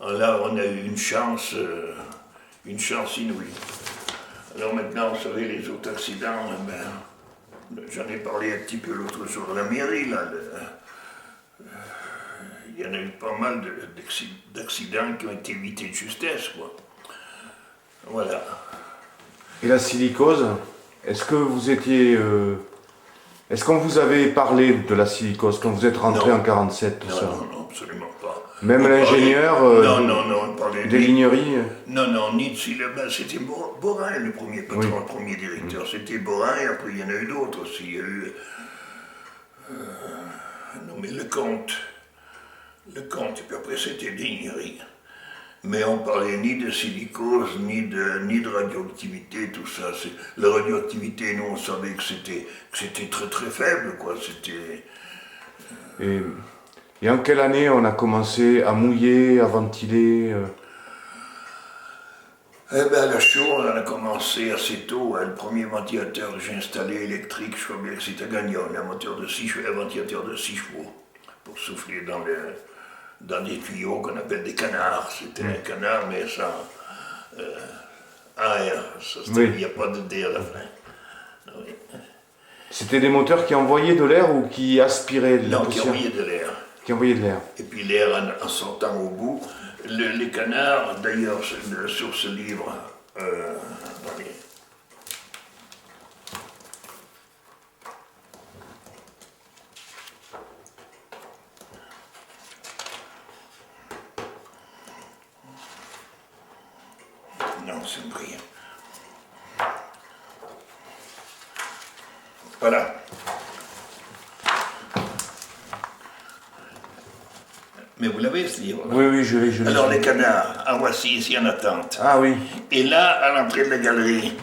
Alors là, on a eu une chance inouïe. Alors maintenant, vous savez, les autres accidents, j'en ai parlé un petit peu l'autre jour à la mairie, là. Il y en a eu pas mal d'accidents qui ont été évités de justesse, quoi. Voilà. Et la silicose, est-ce que vous étiez... Est-ce qu'on vous avait parlé de la silicose quand vous êtes rentré en 47, tout ça? Non, absolument pas. Même l'ingénieur non, on parlait des ligneries Non, ni de silicose. C'était Borin, le premier patron, le premier directeur. C'était Borin, et après il y en a eu d'autres aussi. Il y a eu... non, mais le comte, et puis après c'était des ligneries. Mais on parlait ni de silicose, ni de radioactivité, tout ça. La radioactivité, nous, on savait que c'était très très faible, quoi. C'était... Et en quelle année on a commencé à mouiller, à ventiler Eh bien, la chaux, on a commencé assez tôt. Le premier ventilateur que j'ai installé électrique, je crois bien que c'était à Gagnon, un ventilateur de 6 chevaux, pour souffler dans des tuyaux qu'on appelle des canards. C'était un canard, mais sans air. Il n'y a pas de dé à la fin. Oui. C'était des moteurs qui envoyaient de l'air ou qui aspiraient de la poussière? Qui envoyaient de l'air. Qui envoyaient de l'air. Et puis l'air en sortant au bout. Les canards, d'ailleurs, sur ce livre, attendez. Non, c'est brillant. Voilà. Mais vous l'avez ce livre là? Oui, je l'ai. Alors les canards, en voici ici en attente. Ah oui. Et là, à l'entrée de la galerie,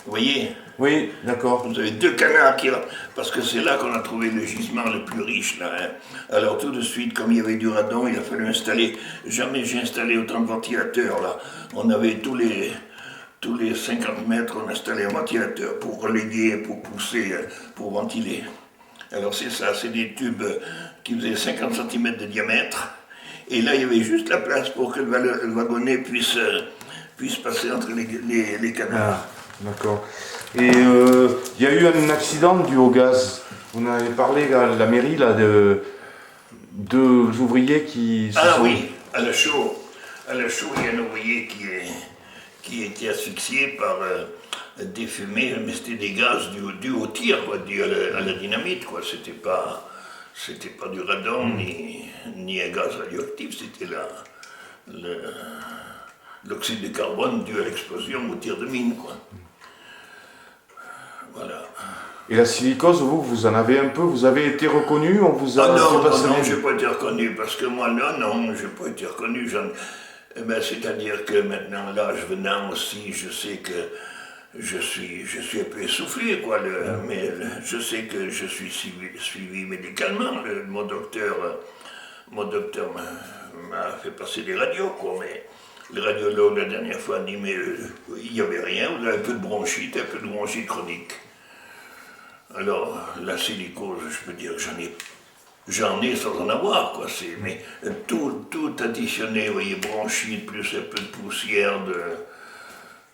vous voyez? Oui, d'accord. Vous avez 2 canards qui... Parce que c'est là qu'on a trouvé le gisement le plus riche, là. Hein. Alors tout de suite, comme il y avait du radon, il a fallu installer... Jamais j'ai installé autant de ventilateurs, là. On avait tous tous les 50 mètres, on installait un ventilateur pour reléguer, pour pousser, pour ventiler. Alors c'est ça, c'est des tubes qui faisaient 50 cm de diamètre. Et là, il y avait juste la place pour que le wagonnet puisse passer entre les canaux. Ah, d'accord. Et il y a eu un accident dû au gaz. Vous en avez parlé à la mairie, là, de deux ouvriers qui se sont... Oui, à la chaux. À la chaux, il y a un ouvrier qui a été asphyxié par des fumées, mais c'était des gaz dus au tir, quoi, dus à la dynamite, quoi. C'était pas du radon ni un gaz radioactif, c'était l'oxyde de carbone dû à l'explosion au tir de mine, quoi. Voilà. Et la silicose, vous en avez un peu, vous avez été reconnu, on vous a... Non, je n'ai pas été reconnu, parce que moi, non, je n'ai pas été reconnu. C'est-à-dire que maintenant, l'âge venant aussi, je sais que je suis un peu essoufflé, quoi, mais je sais que je suis suivi médicalement. Mon docteur m'a fait passer des radios, quoi, mais le radiologue, la dernière fois, a dit, mais il n'y avait rien, vous avez un peu de bronchite chronique. Alors, la silicose, je peux dire que j'en ai sans en avoir, quoi. Mais tout additionné, vous voyez, bronchite, plus un peu de poussière,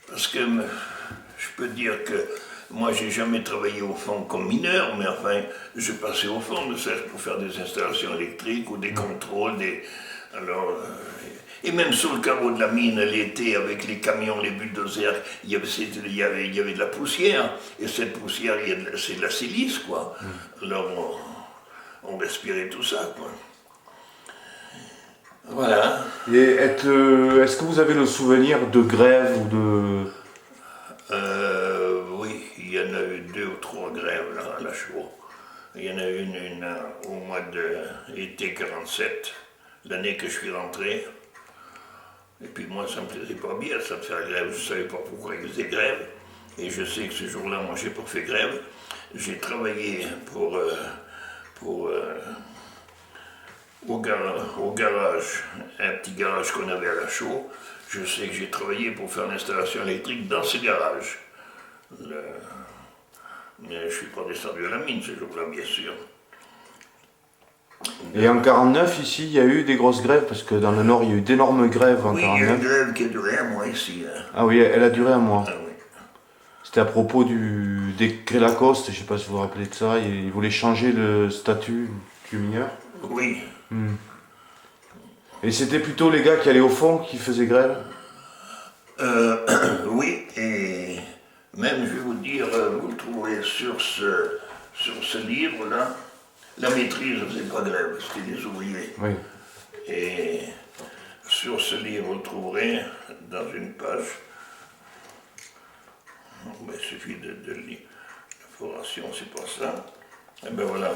parce que je peux dire que moi, j'ai jamais travaillé au fond comme mineur, mais enfin, je passais au fond, ne serait-ce pour faire des installations électriques ou des contrôles, et même sur le carreau de la mine, l'été, avec les camions, les bulldozers, il y avait de la poussière, et cette poussière, c'est de la silice, quoi. Alors, on respirait tout ça, quoi. Voilà. Et est-ce que vous avez le souvenir de grève ou de... Oui, il y en a eu 2 ou 3 grèves, là, à la chaux. Il y en a eu une au mois d'été 47, l'année que je suis rentré. Et puis moi, ça me plaisait pas bien, ça de faire grève. Je savais pas pourquoi ils faisaient grève. Et je sais que ce jour-là, moi, j'ai pas fait grève. J'ai travaillé au garage, un petit garage qu'on avait à la chaux. Je sais que j'ai travaillé pour faire l'installation électrique dans ce garage. Mais je suis pas descendu à la mine ce jour-là, bien sûr. Et en 49, ici, il y a eu des grosses grèves, parce que dans le Nord, il y a eu d'énormes grèves en 49. Oui, il y a une grève qui a duré un mois ici. Hein. Ah oui, elle a duré un mois. Ah oui. C'était à propos du décret Lacoste, je ne sais pas si vous vous rappelez de ça, ils voulaient changer le statut du mineur. Oui. Et c'était plutôt les gars qui allaient au fond qui faisaient grève? Oui, et même, je vais vous dire, vous le trouverez sur ce livre-là. La maîtrise ne faisait pas grève, c'était des ouvriers. Oui. Et sur ce livre, vous le trouverez dans une page. Il suffit de lire. L'information, c'est pas ça. Et ben voilà.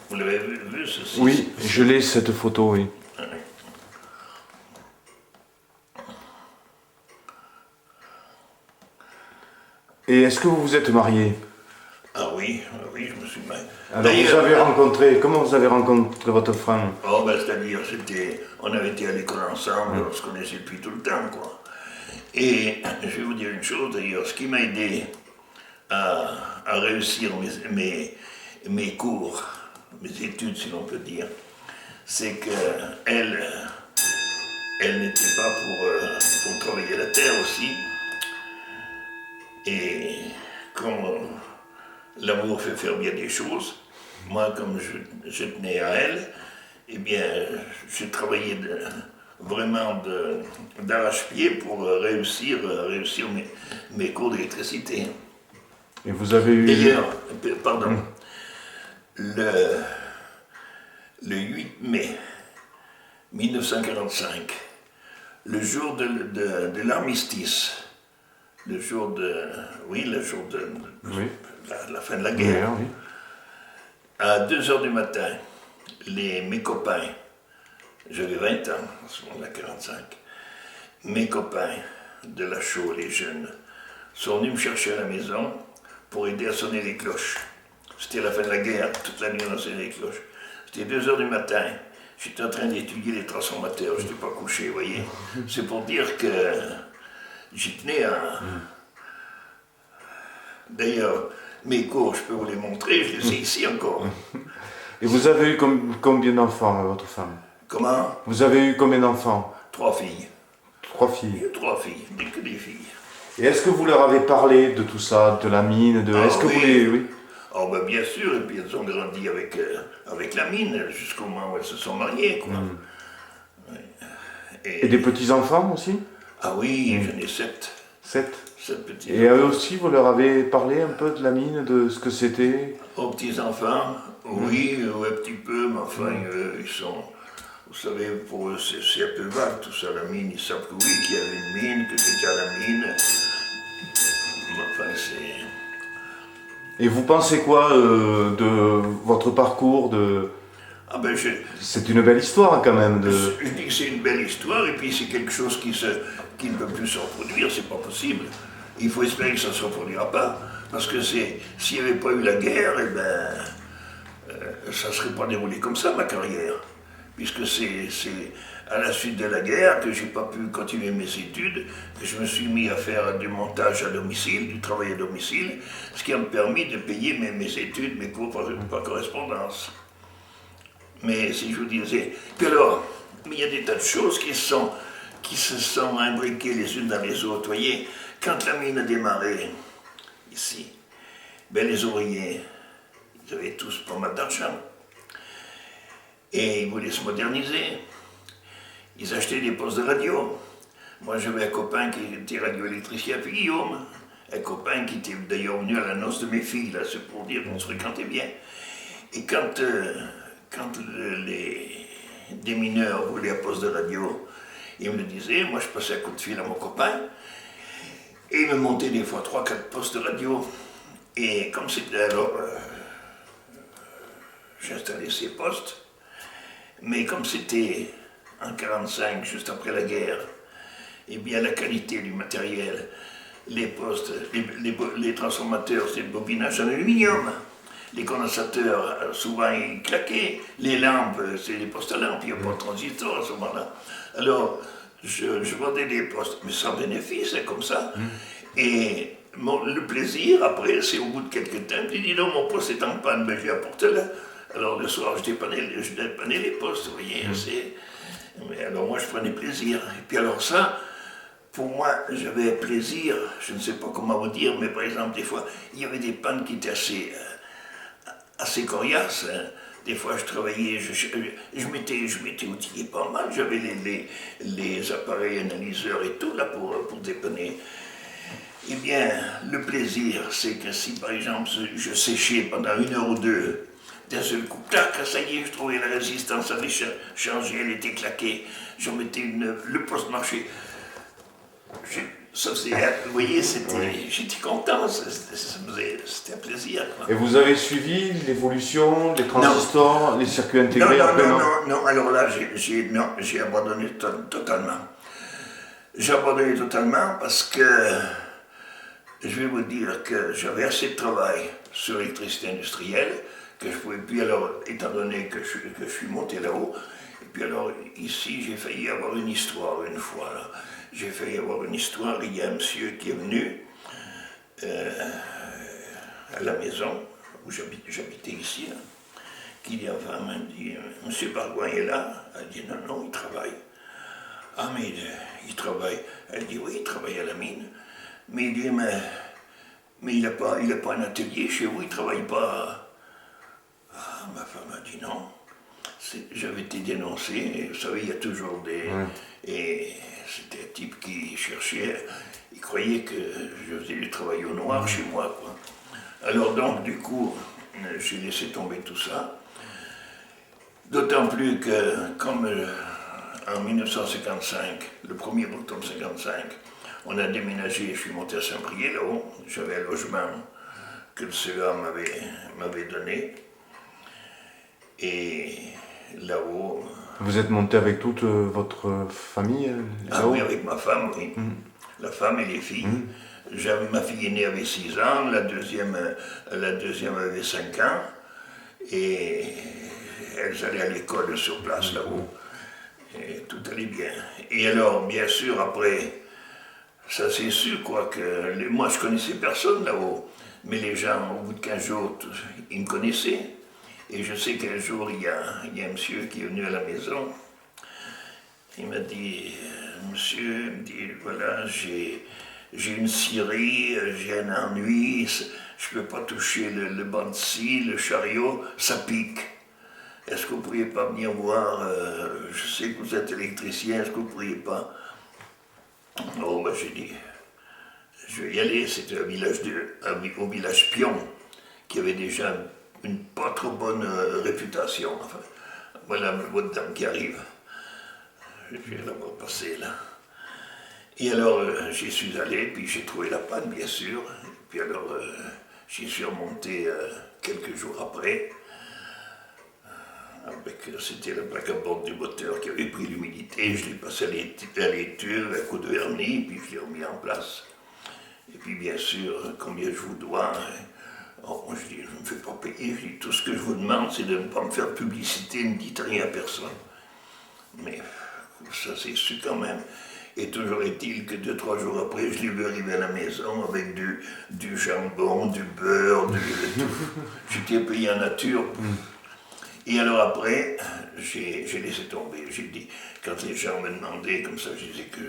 Vous l'avez vu ceci? Oui, je l'ai cette photo, oui. Et est-ce que vous vous êtes marié? Ah oui, je me suis marié. Alors comment vous avez rencontré votre femme? C'est-à-dire, on avait été à l'école ensemble, on se connaissait depuis tout le temps, quoi. Et je vais vous dire une chose d'ailleurs, ce qui m'a aidé à réussir mes cours, mes études si l'on peut dire, c'est qu'elle n'était pas pour travailler la terre aussi. Et comme l'amour fait faire bien des choses, moi comme je tenais à elle, eh bien j'ai travaillé vraiment d'arrache-pied pour réussir mes cours d'électricité. Et vous avez eu... D'ailleurs, pardon, le 8 mai 1945, le jour de l'armistice, le jour de la fin de la guerre, Oui. à 2h du matin, mes copains, j'avais 20 ans, à ce moment-là, 45, mes copains de la chaux, les jeunes, sont venus me chercher à la maison pour aider à sonner les cloches. C'était la fin de la guerre, toute la nuit on a sonné les cloches. C'était 2h du matin, j'étais en train d'étudier les transformateurs, je n'étais pas couché, vous voyez. C'est pour dire que j'y tenais à... D'ailleurs, mes cours, je peux vous les montrer, je les ai ici encore. Et vous avez eu combien d'enfants, votre femme? Comment? Vous avez eu combien d'enfants? 3 filles. 3 filles. 3 filles, que des filles. Et est-ce que vous leur avez parlé de tout ça, de la mine, est-ce que oui. vous les... Oui. Oh ben bien sûr, et puis elles ont grandi avec la mine jusqu'au moment où elles se sont mariées, quoi. Ouais. Et des petits-enfants aussi? Ah oui, j'en ai 7. 7. 7 petits. Et à eux aussi, vous leur avez parlé un peu de la mine, de ce que c'était? Aux petits-enfants, oui, un petit peu, mais enfin, ils sont... Vous savez, pour eux, c'est un peu vague tout ça, la mine. Ils savent que oui, qu'il y avait une mine, que c'était à la mine. Mais enfin, c'est... Et vous pensez quoi de votre parcours Ah ben, C'est une belle histoire quand même. je dis que c'est une belle histoire, et puis c'est quelque chose qui ne peut plus se reproduire, c'est pas possible. Il faut espérer que ça ne se reproduira pas, parce que s'il n'y avait pas eu la guerre, eh ben, ça ne serait pas déroulé comme ça, ma carrière. Puisque c'est à la suite de la guerre que j'ai pas pu continuer mes études, que je me suis mis à faire du montage à domicile, du travail à domicile, ce qui m'a permis de payer mes études, mes cours par correspondance. Mais si je vous disais... Puis alors, il y a des tas de choses qui se sont imbriquées les unes dans les autres. Vous voyez, quand la mine a démarré, ici, ben les ouvriers, ils avaient tous pas mal d'argent. Et ils voulaient se moderniser. Ils achetaient des postes de radio. Moi, j'avais un copain qui était radioélectricien à Guillaume. Un copain qui était d'ailleurs venu à la noce de mes filles, là, c'est pour dire qu'on se fréquentait bien. Et quand des mineurs voulaient un poste de radio, ils me le disaient, moi je passais un coup de fil à mon copain, et il me montait des fois 3-4 postes de radio. Et comme c'était alors, j'installais ces postes, mais comme c'était en 1945, juste après la guerre, eh bien la qualité du matériel, les postes, les transformateurs, c'est le bobinage en aluminium. Les condensateurs, souvent ils claquaient. Les lampes, c'est les postes à lampes, il n'y a pas de transistor à ce moment-là. Alors, je vendais des postes, mais sans bénéfice, c'est comme ça. Et le plaisir, après, c'est au bout de quelques temps, tu dis non, mon poste est en panne, mais je lui apporte là. Alors le soir, je dépannais les postes, vous voyez. Mais alors moi, je prenais plaisir. Et puis alors ça, pour moi, j'avais plaisir, je ne sais pas comment vous dire, mais par exemple, des fois, il y avait des pannes qui étaient assez coriaces. Hein. Des fois, je travaillais, je m'étais outillé pas mal. J'avais les appareils analyseurs et tout là pour dépanner. Eh bien, le plaisir, c'est que si par exemple je séchais pendant 1 heure ou 2, d'un seul coup, clac, ça y est, je trouvais la résistance avait changé, elle était claquée. J'en mettais le poste marché. Ça faisait, vous voyez, j'étais content, c'était un plaisir. Quoi. Et vous avez suivi l'évolution des transistors, les circuits intégrés non, alors là, j'ai abandonné totalement. J'ai abandonné totalement parce que, je vais vous dire que j'avais assez de travail sur l'électricité industrielle, que je ne pouvais plus, alors, étant donné que je suis monté là-haut, et puis alors, ici, j'ai failli avoir une histoire une fois, là. J'ai failli avoir une histoire, il y a un monsieur qui est venu à la maison, où j'habitais ici, là, qui dit, enfin, m'a dit, monsieur Bargoin est là? Elle dit, non, il travaille. Ah, mais il travaille. Elle dit, oui, il travaille à la mine. Mais il dit, mais il n'a pas un atelier chez vous, il ne travaille pas. Ah, ma femme a dit non. J'avais été dénoncé, et vous savez, il y a toujours des... Et c'était un type qui cherchait, il croyait que je faisais du travail au noir chez moi, quoi. Alors donc, du coup, j'ai laissé tomber tout ça. D'autant plus que, comme en 1955, le 1er octobre 1955, on a déménagé, je suis monté à Saint-Priest, là-haut. J'avais un logement que le CEA m'avait donné. Et là-haut... Vous êtes monté avec toute votre famille Ah oui, avec ma femme, oui. La femme et les filles. Ma fille aînée avait 6 ans, la deuxième avait 5 ans. Et elles allaient à l'école sur place, là-haut. Et tout allait bien. Et alors, bien sûr, après, Ça c'est sûr, quoi, que moi je connaissais personne là-haut, mais les gens, au bout de 15 jours, ils me connaissaient. Et je sais qu'un jour, il y a un monsieur qui est venu à la maison, il m'a dit, monsieur, il me dit, voilà, j'ai une scierie, j'ai un ennui, je ne peux pas toucher le banc de scie, le chariot, ça pique. Est-ce que vous ne pourriez pas venir voir, je sais que vous êtes électricien, est-ce que vous ne pourriez pas? Oh, ben j'ai dit, je vais y aller. C'était au village Pion, qui avait déjà une pas trop bonne réputation. Enfin, voilà votre dame qui arrive. Je vais la voir passer là. Et alors, j'y suis allé, puis j'ai trouvé la panne, bien sûr. Et puis alors, j'y suis remonté quelques jours après. C'était la plaque à bord du moteur qui avait pris l'humidité, je l'ai passé à l'étude, un coup de vernis, puis je l'ai remis en place. Et puis bien sûr, combien je vous dois, oh, je dis, je ne me fais pas payer, je dis, tout ce que je vous demande, c'est de ne pas me faire publicité, ne dites rien à personne. Mais ça c'est su quand même. Et toujours est-il que 2-3 jours après, je l'ai vu arriver à la maison avec du jambon, du beurre, du tout. J'étais payé en nature. Et alors après, j'ai laissé tomber. J'ai dit, quand les gens me demandaient, comme ça, je disais que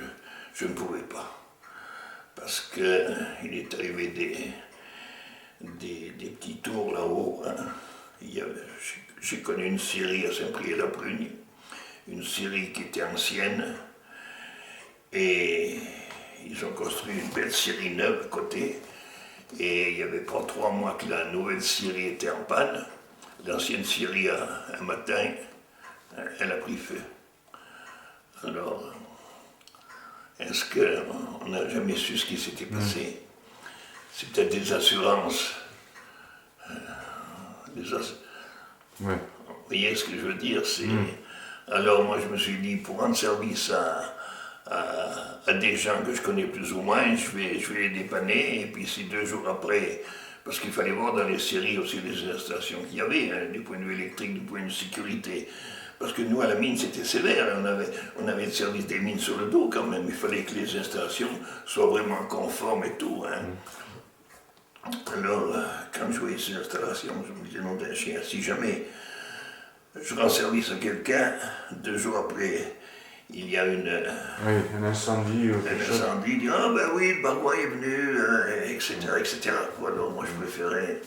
je ne pouvais pas. Parce qu'il est arrivé des petits tours là-haut. Hein. J'ai connu une scierie à Saint-Priest-la-Prugne, une scierie qui était ancienne. Et ils ont construit une belle scierie neuve à côté. Et il n'y avait pas 3 mois que la nouvelle scierie était en panne. L'ancienne scierie, un matin, elle a pris feu. Alors, est-ce qu'on n'a jamais su ce qui s'était passé? C'est peut-être des assurances. Ouais. Vous voyez ce que je veux dire? Alors moi, je me suis dit, pour rendre service à des gens que je connais plus ou moins, je vais les dépanner, et puis si 2 jours après... Parce qu'il fallait voir dans les scieries aussi les installations qu'il y avait, hein, du point de vue électrique, du point de vue sécurité. Parce que nous, à la mine, c'était sévère. On avait le service des mines sur le dos quand même. Il fallait que les installations soient vraiment conformes et tout. Hein. Alors, quand je voyais ces installations, je me disais, non d'un chien, si jamais je rends service à quelqu'un, 2 jours après, il y a un incendie. Un incendie, il dit, ah ben oui, le Barois est venu, etc., etc. Alors moi je préférais,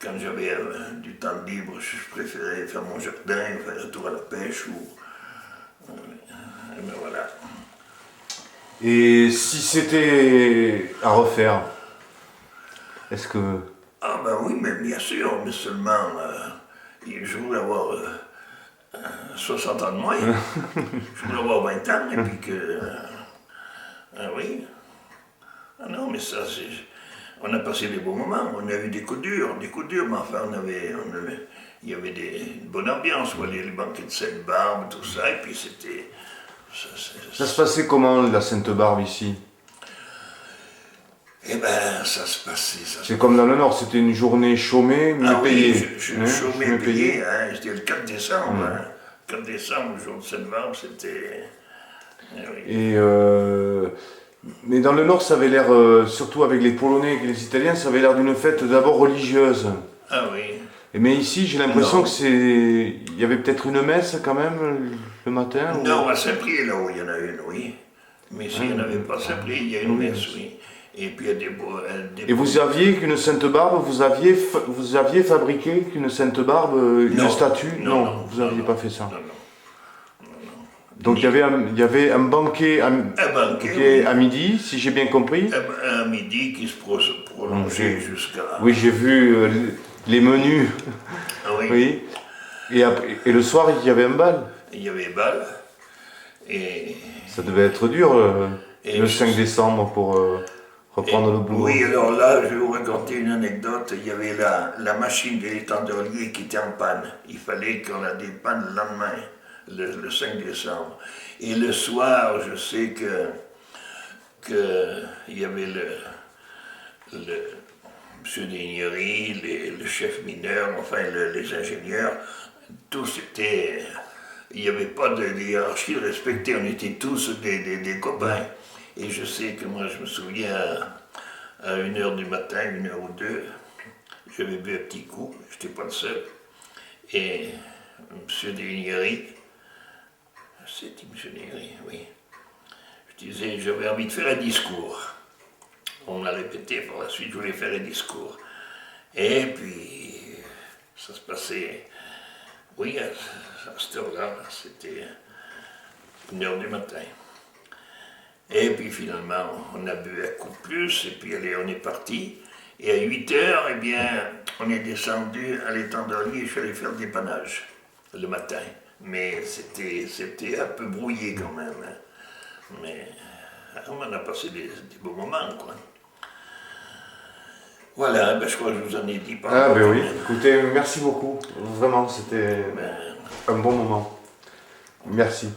quand j'avais du temps libre, je préférais faire mon jardin, faire un tour à la pêche, et ben voilà. Et si c'était à refaire, est-ce que... Ah ben oui, mais bien sûr, mais seulement, je voulais avoir... 60 ans de moins, je voulais avoir 20 ans, et puis que... oui. Ah non, mais ça, on a passé des bons moments, on a eu des coups durs, mais enfin, il y avait une bonne ambiance, quoi, les banquets de Sainte-Barbe, tout ça, et puis c'était... Ça se passait comment, la Sainte-Barbe, ici? Eh ben, ça se passait... C'est comme dans le Nord, c'était une journée chômée, mais payée. Oui, chômée, payée, hein, c'était le 4 décembre, hein. 4 décembre, le jour de Sainte-Barbe, c'était... Et mais dans le Nord, ça avait l'air, surtout avec les Polonais et les Italiens, ça avait l'air d'une fête d'abord religieuse. Ah oui. Mais ici, j'ai l'impression que il y avait peut-être une messe quand même le matin. Non, à Saint-Priest, là-haut, il y en a une, oui. Mais s'il n'y en avait pas à Saint-Priest, il y a une messe, oui. Et puis il y a des... Et vous aviez qu'une Sainte-Barbe, vous aviez fabriqué qu'une Sainte-Barbe, une statue? Non, vous n'aviez pas fait ça. Non. Donc il y avait un banquet, Oui. à midi, si j'ai bien compris. À midi qui se prolongeait jusqu'à... Oui, j'ai vu les menus. Ah oui. Oui. Et le soir, il y avait un bal. Il y avait un bal. Et... Ça devait être dur le 5 décembre pour reprendre le boulot. Oui, alors là, je vais vous raconter une anecdote. Il y avait la machine de l'étendelier qui était en panne. Il fallait qu'on la dépanne le lendemain. Le 5 décembre. Et le soir, je sais que il y avait le monsieur Dignery, le chef mineur, enfin les ingénieurs, tous étaient... Il n'y avait pas de hiérarchie respectée, on était tous des copains. Et je sais que moi, je me souviens, à 1h du matin, 1h ou 2, j'avais bu un petit coup, je n'étais pas le seul. Et M. Deslignery, c'était M. Deslignery, oui, je disais, j'avais envie de faire un discours. On me l'a répété par la suite, je voulais faire un discours. Et puis, ça se passait, oui, à cette heure-là, c'était 1h du matin. Et puis finalement, on a bu un coup de plus, et puis allez, on est parti. Et à 8h, eh bien, on est descendu à l'étang d'Orly et je suis allé faire le dépannage le matin. Mais c'était un peu brouillé quand même. Hein. Mais on en a passé des beaux moments, quoi. Voilà, ben, je crois que je vous en ai dit pas. Ah ben oui, écoutez, merci beaucoup. Vraiment, c'était un bon moment. Merci.